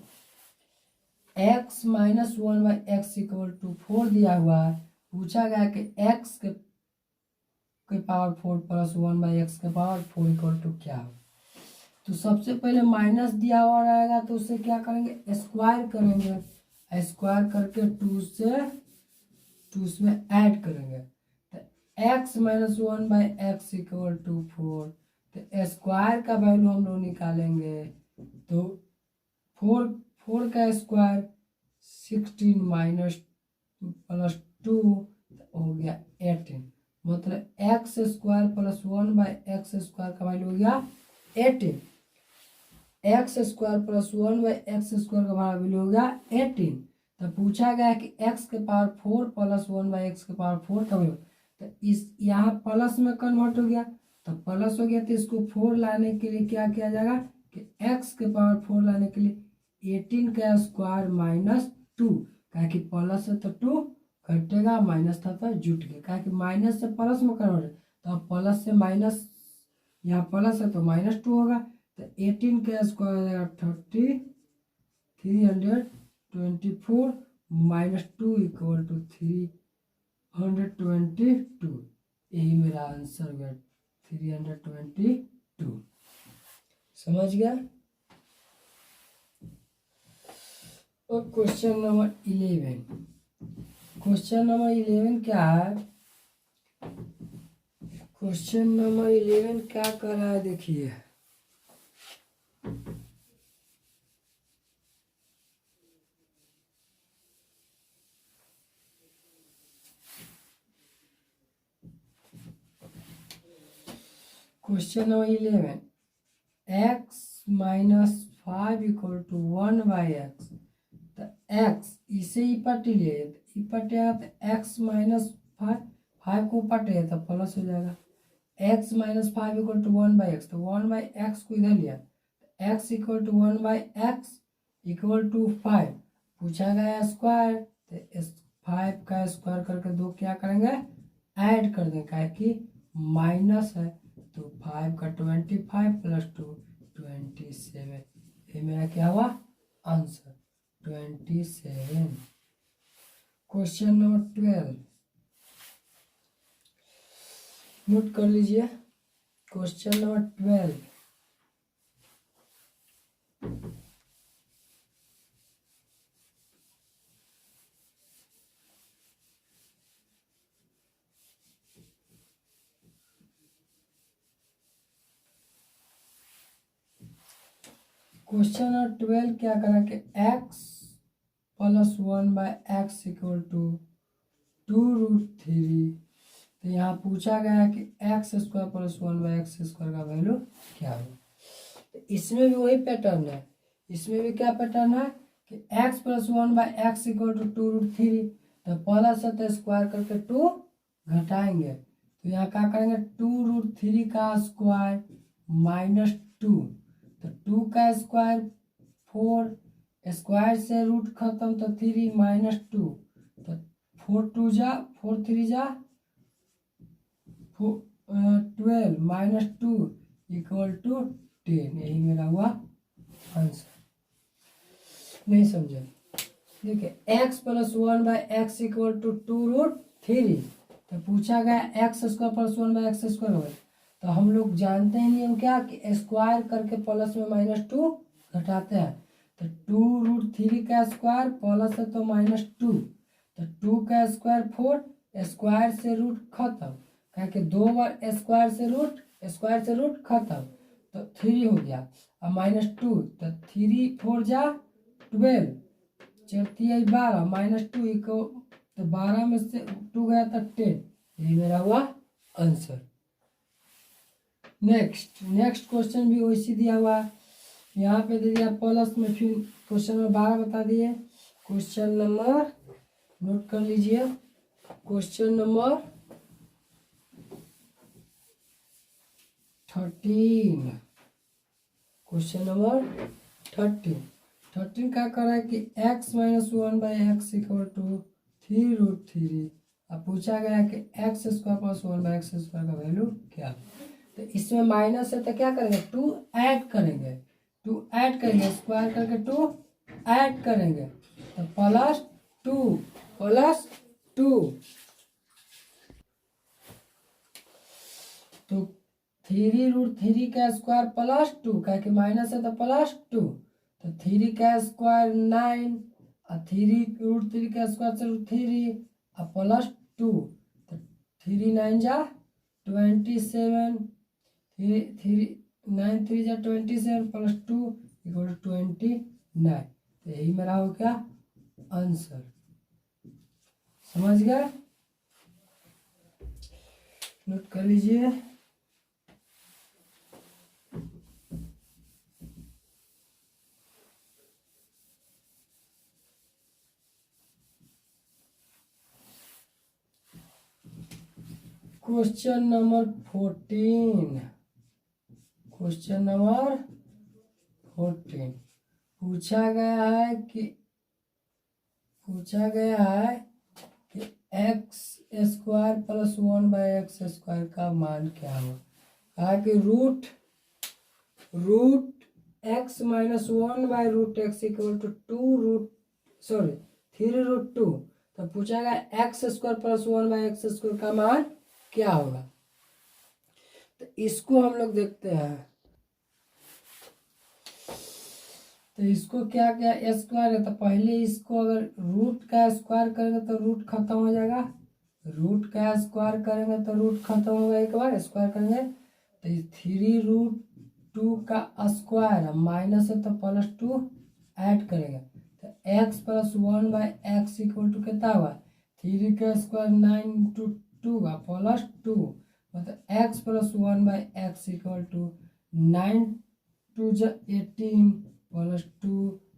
x minus 1/x equal to 4 दिया हुआ है। पूछा गया कि x के पावर 4 प्लस 1/x के पावर 4 इक्वल टू क्या हो। तो सबसे पहले माइनस दिया हुआ रहेगा तो उससे क्या करेंगे, स्क्वायर करेंगे। स्क्वायर करके 2 में ऐड करेंगे तो x minus 1/x equal to 4। तो स्क्वायर का वैल्यू हम लोग निकालेंगे तो 4 का स्क्वायर 16 माइनस प्लस 2 हो गया 18। मतलब x square plus 1/x square का वैल्यू हो गया 18। X square plus 1/x square का वैल्यू हो गया 18। तो पूछा गया कि x के पावर 4 प्लस 1/x के पावर 4 का वैल्यू, तो इस यहाँ प्लस में कन्वर्ट हो गया तो प्लस हो गया। तो इसको 4 लाने के लिए क्या किया जाएगा कि x के पावर 4 लाने के लिए 18 का स्क्वायर माइनस 2, क्या कि प्लस है तो 2 घटेगा, माइनस था तो जुट गया, क्या कि माइनस से प्लस में कन्वर्ट है। तो अब प्लस से माइनस, यहाँ प्लस है तो माइनस 2 होगा। तो 18 का स्क्वायर हो जाएगा 324 माइनस 2 इक्वल टू 322। यही मेरा आंसर हो गया 322। समझ गया। और क्वेश्चन नंबर 11, क्वेश्चन नंबर 11 क्या है, क्वेश्चन नंबर 11 क्या कर रहा है देखिए। Question number 11, x minus 5 equal to 1/x। तो x इसे ही पटी लिए तो पटेगा तो x माइनस 5 को पटे तो प्लस हो जाएगा। x minus 5 equal to 1/x, तो 1/x को इधर लिया x equal to 1/x equal to 5। पूछा गया स्क्वायर तो 5 का स्क्वायर करके 2 क्या करेंगे ऐड कर देंगे, क्या कि माइनस है तो 5 का 25 प्लस 2 27। ये मेरा क्या हुआ आंसर 27। क्वेश्चन नंबर 12 नोट कर लीजिए। क्वेश्चन नंबर 12, क्वेश्चन नंबर 12 क्या करा कि x plus 1/x equal to 2√3। तो यहाँ पूछा गया कि x square plus 1/x square का वैल्यू क्या हो। तो इसमें भी वही पैटर्न है, इसमें भी क्या पैटर्न है कि x plus 1/x equal to 2√3। तो प्लस है तो स्क्वायर करके 2 घटाएंगे तो यहाँ क्या करेंगे 2√3 का स्क्वायर माइनस 2। तो 2 का स्क्वायर 4, स्क्वायर से रूट खत्म तो 3 माइनस 2। तो 4 2 जा 4 3 जा 12 माइनस 2 इक्वल टू 10। यही मेरा हुआ आंसर। नहीं समझे, देखिए x plus 1/x equal to 2√3। तो पूछा गया x square plus 1/x square हो। तो हम लोग जानते हैं नियम क्या कि स्क्वायर करके प्लस में माइनस 2 घटाते हैं। तो 2√3 का स्क्वायर प्लस है तो माइनस 2। तो 2 का स्क्वायर 4, स्क्वायर से रूट खत्म, क्या कि 2 बार स्क्वायर से रूट खत्म तो 3 हो गया। अब माइनस 2 तो 3 4 जा 12, 12 माइनस 2 इक्वल तो 12 में से 2 गया तो 10। यही मेरा हुआ आंसर। नेक्स्ट क्वेश्चन भी वैसे दिया हुआ है, यहाँ पे दे दिया प्लस में, फिर क्वेश्चन नंबर 12 बता दिए। क्वेश्चन नंबर नोट कर लीजिए, क्वेश्चन नंबर 13, क्वेश्चन नंबर 13 क्या कर रहा है कि x minus 1/x equal to 3√3। अब पूछा गया कि x square plus 1/x square का वैल्यू क्या। तो इसमें माइनस है तो क्या करेंगे 2 ऐड करेंगे, स्क्वायर करके 2 ऐड करेंगे तो +2 तो 3√3 का स्क्वायर +2 क्या कि माइनस है तो +2 तो 3 का स्क्वायर 9 और 3√3 का स्क्वायर चलो 3 और +2 तो 3 9 जा 27 3 9 3 जा 27 +2 = 29 तो यही मेरा हो गया आंसर। समझ गया? नोट कर लीजिए। क्वेश्चन नंबर 14 पूछा गया है कि x² + 1/x² का मान क्या हो। कहा कि रूट x - 1/√x = 3√2 तो पूछा गया x² + 1/x² का मान क्या होगा। तो इसको हम लोग देखते हैं। तो इसको क्या स्क्वायर है तो पहले इसको अगर रूट का स्क्वायर करेंगे तो रूट खत्म हो जाएगा। रूट का स्क्वायर करेंगे तो रूट खत्म होगा, एक बार स्क्वायर करेंगे तो 3√2 का स्क्वायर माइनस है तो +2 ऐड करेंगे तो x + 1/x = कितना हुआ 3 का स्क्वायर 9 × 2 +2 मतलब x + 1/x = 9 2 18 +2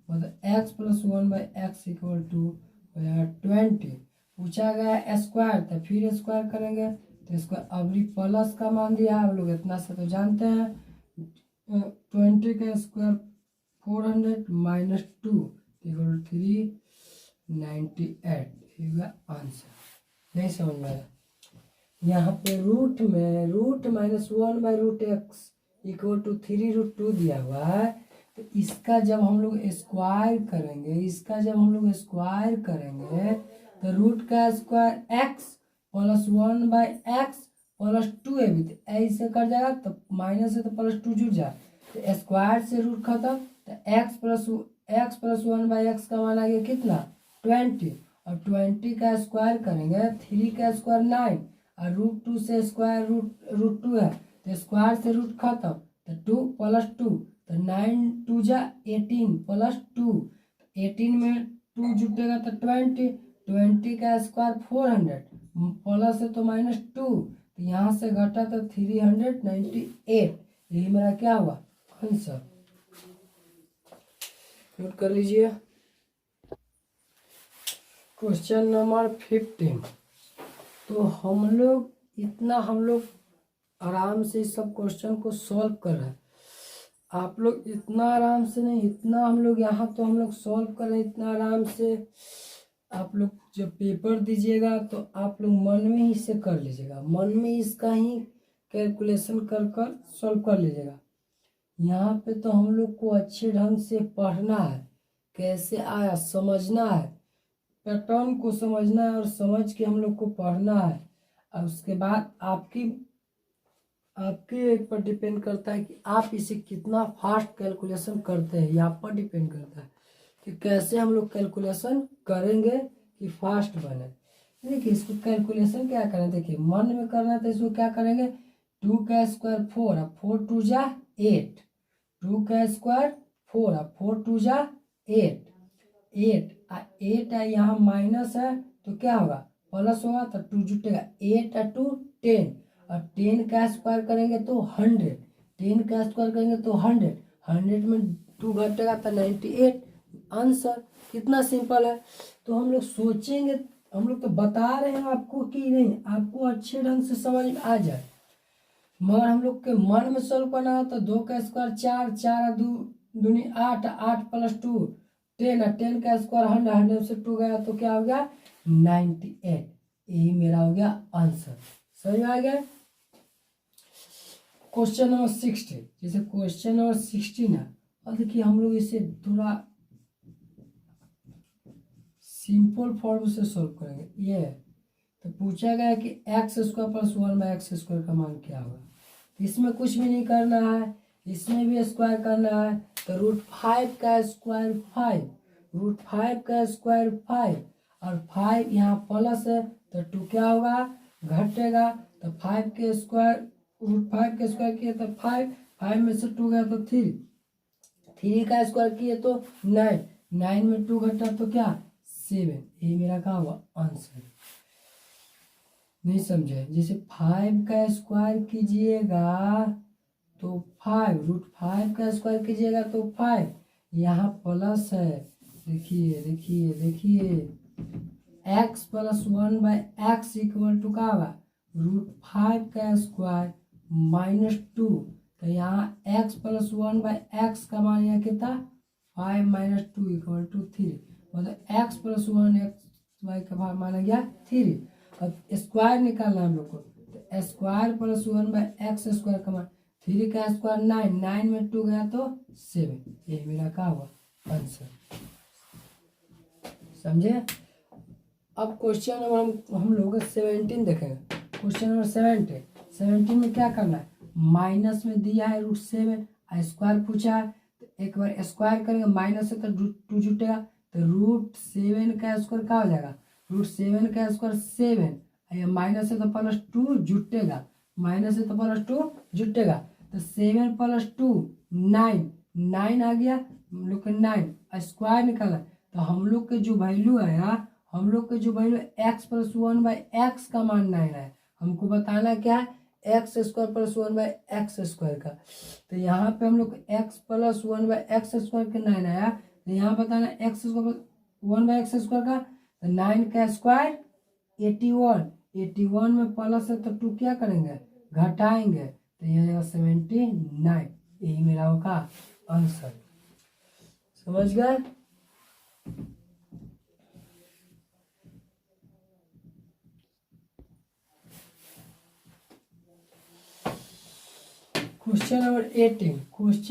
मतलब x + 1/x = 20। पूछा गया स्क्वायर तो फिर स्क्वायर करेंगे तो इसको अभी प्लस का मान दिया हम लोग इतना से तो जानते हैं 20 का स्क्वायर 400 - 2 = 398 होगा आंसर। नहीं समझ में आया। यहाँ पे रूट में √1/√x = 3√2 दिया हुआ है तो इसका जब हम लोग स्क्वायर करेंगे तो रूट का स्क्वायर x + 1/x + 2 है भी तो ऐसे कर जाएगा तो माइनस है तो +2 जुड़ जाए तो स्क्वायर से रूट खत्म तो x + 1/x का मान आ गया कितना 20 और 20 का स्क्वायर करेंगे 3 का स्क्वायर 9 और √2 से स्क्वायर √2 है तो स्क्वायर से रूट खत्म तो 2 + 2 तो 9 2 जा 18 +2 18 में 2 जुटेगा तो 20 का स्क्वायर 400 प्लस है तो -2 तो यहाँ से घटा तो 398 यही मेरा क्या हुआ आंसर। नोट कर लीजिए। क्वेश्चन नंबर 15 तो हम लोग आराम से इस सब क्वेश्चन को सॉल्व कर रहे हैं। आप लोग इतना आराम से नहीं, इतना हम लोग यहाँ तो हम लोग सॉल्व कर रहे हैं इतना आराम से। आप लोग जब पेपर दीजिएगा तो आप लोग मन में ही इसे कर लीजिएगा, मन में इसका ही कैलकुलेशन कर सॉल्व कर लीजिएगा। यहाँ पे तो हम लोग को अच्छे ढंग से पढ़ना है, कैसे आया समझना है, पैटर्न को समझना है और समझ के हम लोग को पढ़ना है। और उसके बाद आपके पर डिपेंड करता है कि आप इसे कितना फास्ट कैलकुलेशन करते हैं, यहाँ पर डिपेंड करता है कि कैसे हम लोग कैलकुलेशन करेंगे कि फास्ट बने। देखिए इसको कैलकुलेशन क्या करें, देखिए मन में करना है तो इसको क्या करेंगे 2 का स्क्वायर 4 और 4 2 जा 8 2 का स्क्वायर 4 और 4 2 जा 8 है यहाँ माइनस है तो क्या होगा प्लस होगा तो 2 जुटेगा 8 और 2 10 और 10 का स्क्वायर करेंगे तो 100 10 का स्क्वायर करेंगे तो 100 में 2 घटेगा तो 98 आंसर। कितना सिंपल है। तो हम लोग सोचेंगे, हम लोग तो बता रहे हैं आपको कि नहीं आपको अच्छे ढंग से समझ में आ जाए, मगर हम लोग के मन में सॉल्व करना है तो 2 का स्क्वायर 4 4 2 दूनी 8 8 + 2 10 और 10 का स्क्वायर 100 से 2 गया तो क्या हो गया 98 यही मेरा हो गया आंसर। सही आ गया। क्वेश्चन नंबर 16 जैसे क्वेश्चन नंबर 16 है और देखिए हम लोग इसे थोड़ा सिंपल फॉर्म से सॉल्व करेंगे। ये तो पूछा गया है कि एक्स स्क्वायर प्लस 1/x² का मान क्या होगा। इसमें कुछ भी नहीं करना है, इसमें भी स्क्वायर करना है। तो √5 का स्क्वायर 5, √5 का स्क्वायर 5, और 5 यहाँ प्लस है तो 2 क्या होगा, घटेगा। तो 5 के स्क्वायर, √5 के स्क्वायर किए तो 5, 5 में से 2 गया तो 3, 3 का स्क्वायर किए तो 9, 9 में 2 घटा तो क्या 7। ये मेरा क्या हुआ आंसर। नहीं समझे, जैसे 5 का स्क्वायर कीजिएगा तो 5, √5 का स्क्वायर कीजिएगा तो 5, यहाँ प्लस है। देखिए देखिए देखिए, x + 1/x = क्या होगा, √5 का स्क्वायर -2। तो यहाँ x + 1/x का मान यहाँ कितना 5 - 2 = 3, मतलब x + 1/x का मान आ गया 3। अब स्क्वायर निकालना है हम लोग को, तो स्क्वायर + 1/x² का मान 3 का स्क्वायर 9, 9 में 2 गया तो 7। ये मेरा क्या हुआ आंसर। समझे। अब क्वेश्चन नंबर हम लोग 17 देखेंगे। क्वेश्चन नंबर 17 में क्या करना है, माइनस में दिया है √7, स्क्वायर पूछा है तो एक बार स्क्वायर करेंगे, माइनस है तो 2 जुटेगा, तो √7 का स्क्वायर क्या हो जाएगा, √7 का स्क्वायर 7, माइनस है तो +2 जुटेगा, माइनस है तो +2 जुटेगा। तो 7 + 2 9, 9 आ गया हम लोग का 9, स्क्वायर निकाला। तो हम लोग के जो वैल्यू है यहाँ, हम लोग के जो वैल्यू x + 1/x का मान 9 है, हमको बताना क्या है x² + 1/x² का। तो यहाँ पे हम लोग x + 1/x² के 9 आया, तो यहाँ बताना x² + 1/x² का। तो 9 का स्क्वायर 81, 81 में प्लस है तो 2 क्या करेंगे घटाएंगे, तो यहाँ जाएगा 79। यही मेरा होगा आंसर। समझ गए। क्वेश्चन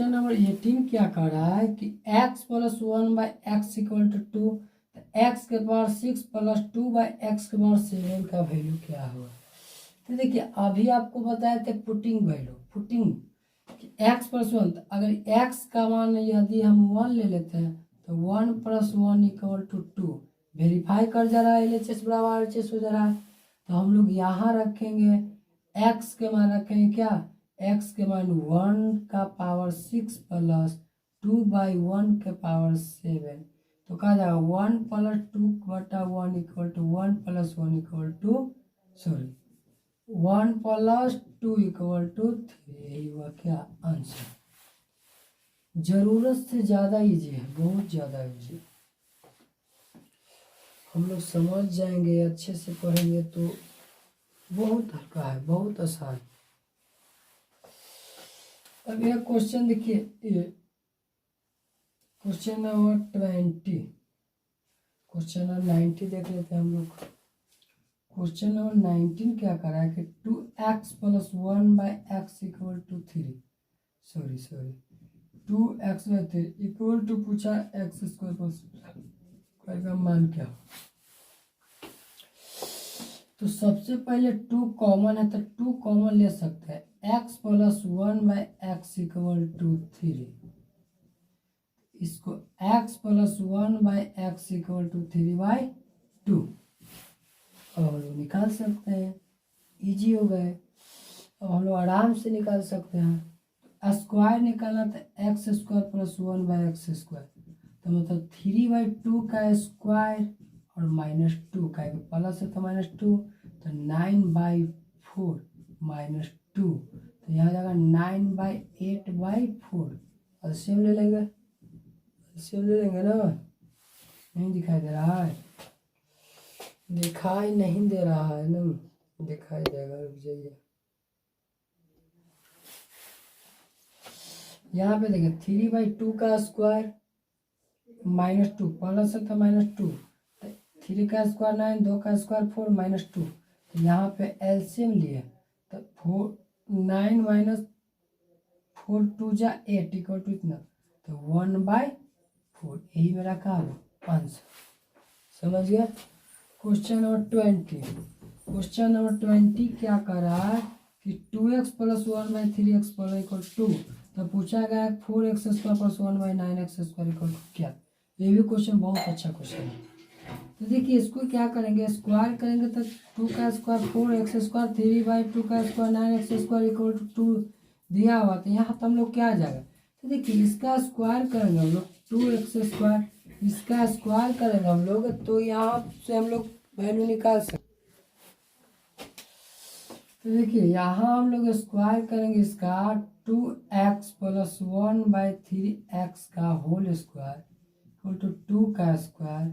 नंबर 18 क्या कर रहा है कि x + 1/x = 2, x के पावर 6 + 2/x के पावर 7 का वैल्यू क्या होगा। तो देखिए अभी आपको बताए थे पुटिंग वैल्यू, पुटिंग x + 1, अगर x का मान यदि हम 1 ले लेते हैं तो 1 + 1 = 2, वेरीफाई कर जा रहा है, LHS बराबर RHS हो जा रहा है। तो हम लोग यहाँ रखेंगे x के मान रखेंगे क्या, x के मान 1 का पावर 6 + 2/1 के पावर 7, तो कहा जाएगा 1 + 2/1 = 1 + 1 = सॉरी 1 + 2 = 3। यही हुआ क्या आंसर। जरूरत से ज़्यादा इजी है, बहुत ज़्यादा इजी। हम लोग समझ जाएंगे, अच्छे से पढ़ेंगे तो बहुत हल्का है, बहुत आसान। अब यह क्वेश्चन देखिए, क्वेश्चन नंबर 20, क्वेश्चन नंबर 90 देख लेते हैं हम लोग। क्वेश्चन नंबर 19 क्या कर रहा है कि 2x + 1/x = 3, सॉरी 2x/3 = पूछा x² का मान क्या हो। तो सबसे पहले 2 कॉमन है तो 2 कॉमन ले सकते हैं, x + 1/x = 3, इसको x + 1/x = 3/2 अब हम लोग निकाल सकते हैं, इजी हो गए। अब हम लोग आराम से निकाल सकते हैं। स्क्वायर निकालना तो x² + 1/x², तो मतलब 3/2 का स्क्वायर और -2 का प्लस है तो -2, तो 9/4 -2, तो यहाँ जाएगा 9/8/4। एलसीएम ले लेंगे, एलसीएम ले लेंगे ना। नहीं दिखाई दे रहा है, दिखाई नहीं दे रहा है ना, दिखाई देगा, रुक जाइए। यहाँ पे देखिए 3/2 का स्क्वायर -2 प्लस है तो -2, 3 का स्क्वायर 9, 2 का स्क्वायर 4 -2, तो यहाँ पे एलसीएम लिए तो 9 - 4 2 = 8 = इतना, तो 1/4। यही मेरा क्या होगा आंसर। समझ गया। क्वेश्चन नंबर 20, क्वेश्चन नंबर 20 क्या कर रहा है कि 2x plus 1/3x plus equal 2, तो पूछा गया 4x² plus 1/9x² equal to क्या। ये भी क्वेश्चन बहुत अच्छा क्वेश्चन है। तो देखिए इसको क्या करेंगे, स्क्वायर करेंगे तो 2 का स्क्वायर 4x², 3/2 का स्क्वायर 9x² इक्वल टू 2 दिया हुआ, तो यहाँ तो हम लोग क्या आ जाएगा। तो देखिए इसका स्क्वायर करेंगे हम लोग 2x², इसका स्क्वायर करेंगे हम लोग, तो यहाँ से हम लोग वैल्यू निकाल सकते। तो देखिए यहाँ हम लोग स्क्वायर करेंगे इसका 2x प्लस 1/3x का होल स्क्वायर इक्वल टू 2 का स्क्वायर,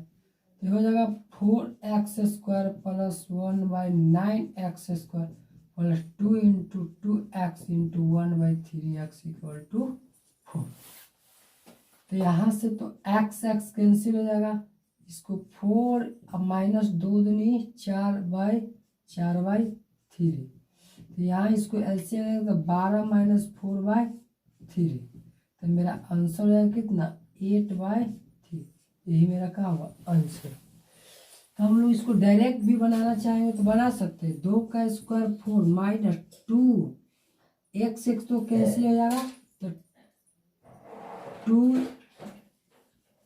तो हो जाएगा 4x² plus 1/9x² plus 2 into 2x into 1/3x equal to 4। तो यहाँ से तो x कैंसिल हो जाएगा, इसको 4 अब माइनस 2 दूनी 4/3, तो यहाँ इसको एलसीएम लेंगे तो 12 माइनस 4/3, तो मेरा आंसर हो जाएगा कितना 8/3। यही मेरा क्या होगा आंसर। तो हम लोग इसको डायरेक्ट भी बनाना चाहेंगे तो बना सकते हैं। 2 का स्क्वायर 4 माइनस 2 x तो कैंसिल हो जाएगा, तो 2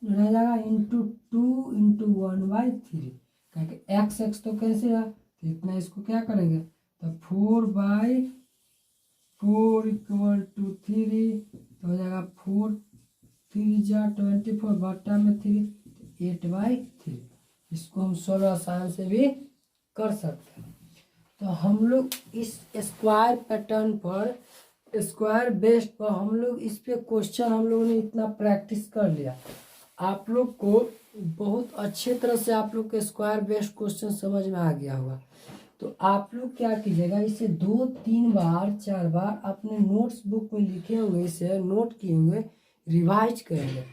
रह जाएगा इंटू 2 इंटू 1/3, क्योंकि x तो कैंसिल है, तो इतना इसको क्या करेंगे तो 4/4 इक्वल टू 3, तो हो जाएगा 4 3 जा 24 बट्टा में 3, 8/3। इसको हम 16 आसान से भी कर सकते हैं। तो हम लोग इस स्क्वायर पैटर्न पर, स्क्वायर बेस्ड पर हम लोग इस पे क्वेश्चन हम लोगों ने इतना प्रैक्टिस कर लिया। आप लोग को बहुत अच्छे तरह से आप लोग के स्क्वायर बेस्ड क्वेश्चन समझ में आ गया होगा। तो आप लोग क्या कीजिएगा, इसे 2-3 बार 4 बार अपने नोट्स बुक में लिखे हुए इसे नोट किए हुए रिवाइज करेंगे।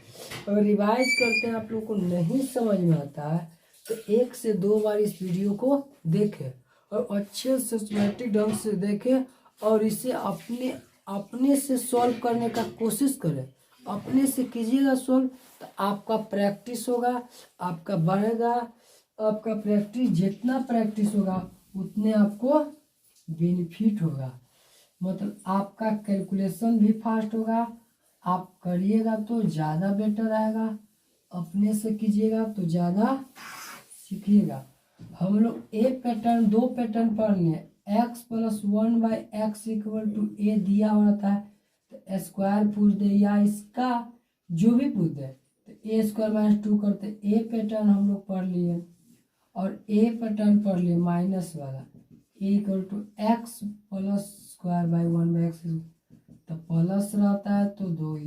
अगर रिवाइज करते हैं आप लोग को नहीं समझ में आता है तो 1 से 2 बार इस वीडियो को देखें और अच्छे सिस्टमेटिक ढंग से देखें और इसे अपने से सॉल्व करने का कोशिश करें। अपने से कीजिएगा सॉल्व तो आपका प्रैक्टिस होगा, आपका बढ़ेगा। आपका प्रैक्टिस जितना प्रैक्टिस होगा उतने आपको बेनिफिट होगा, मतलब आपका कैलकुलेशन भी फास्ट होगा। आप करिएगा तो ज़्यादा बेटर आएगा, अपने से कीजिएगा तो ज़्यादा सीखिएगा। हम लोग ए पैटर्न 2 पैटर्न पढ़ लिए। x plus 1/x equal to A दिया हुआ था, तो स्क्वायर पूछ दे या इसका जो भी पूछ दे तो a² - 2 करते ए पैटर्न हम लोग पढ़ लिए। और ए पैटर्न पढ़ लिए माइनस वाला, A equal to X plus square by 1/x, तो प्लस रहता है तो 2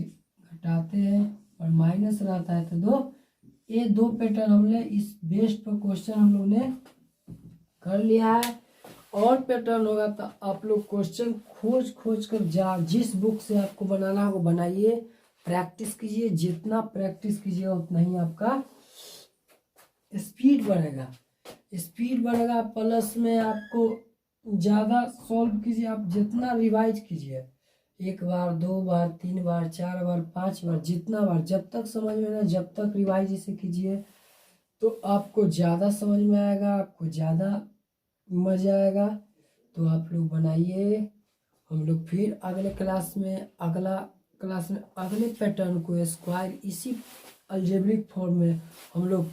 घटाते हैं और माइनस रहता है तो 2। ये 2 पैटर्न हमने इस बेस्ड पर क्वेश्चन हम लोग ने कर लिया है। और पैटर्न होगा तो आप लोग क्वेश्चन खोज कर जिस बुक से आपको बनाना हो बनाइए, प्रैक्टिस कीजिए। जितना प्रैक्टिस कीजिए उतना ही आपका स्पीड बढ़ेगा। स्पीड बढ़ेगा प्लस में आपको ज़्यादा सॉल्व कीजिए। आप जितना रिवाइज कीजिए 1 बार 2 बार 3 बार 4 बार 5 बार, जितना बार जब तक समझ में ना, जब तक रिवाइज इसे कीजिए तो आपको ज़्यादा समझ में आएगा, आपको ज़्यादा मज़ा आएगा। तो आप लोग बनाइए। हम लोग फिर अगले क्लास में अगले पैटर्न को स्क्वायर इसी अलजेब्रिक फॉर्म में हम लोग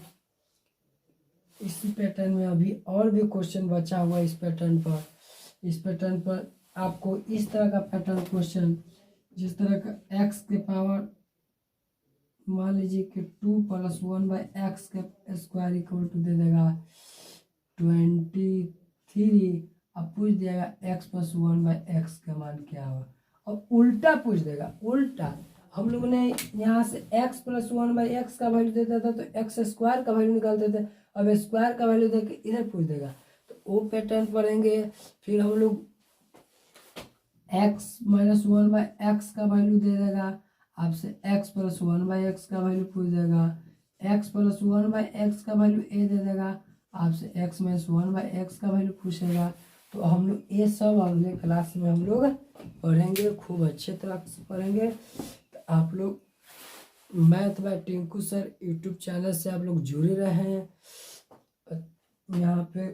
इसी पैटर्न में अभी और भी क्वेश्चन बचा हुआ है। इस पैटर्न पर आपको इस तरह का पैटर्न क्वेश्चन, जिस तरह का x के पावर मान लीजिए कि 2 प्लस 1/x के स्क्वायर इक्वल टू दे देगा 23। अब पूछ देगा x प्लस 1/x का मान क्या होगा। अब उल्टा पूछ देगा, उल्टा हम लोगों ने यहाँ से x प्लस 1/x का वैल्यू देता था तो x² का वैल्यू निकालते थे। अब स्क्वायर का वैल्यू देके इधर पूछ देगा तो वो पैटर्न पढ़ेंगे। फिर हम लोग x माइनस 1/x का वैल्यू दे देगा, आपसे x प्लस 1/x का वैल्यू पूछ देगा। x प्लस 1/x का वैल्यू a दे देगा, आपसे x माइनस 1/x का वैल्यू पूछेगा। तो हम लोग ये सब अगले क्लास में हम लोग पढ़ेंगे, खूब अच्छे तरह से पढ़ेंगे। तो आप लोग math bye Tinku sir YouTube channel से आप लोग जुड़े रहे। यहाँ पे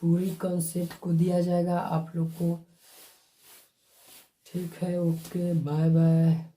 पूरी कॉन्सेप्ट को दिया जाएगा आप लोग को। ठीक है, ओके, बाय बाय।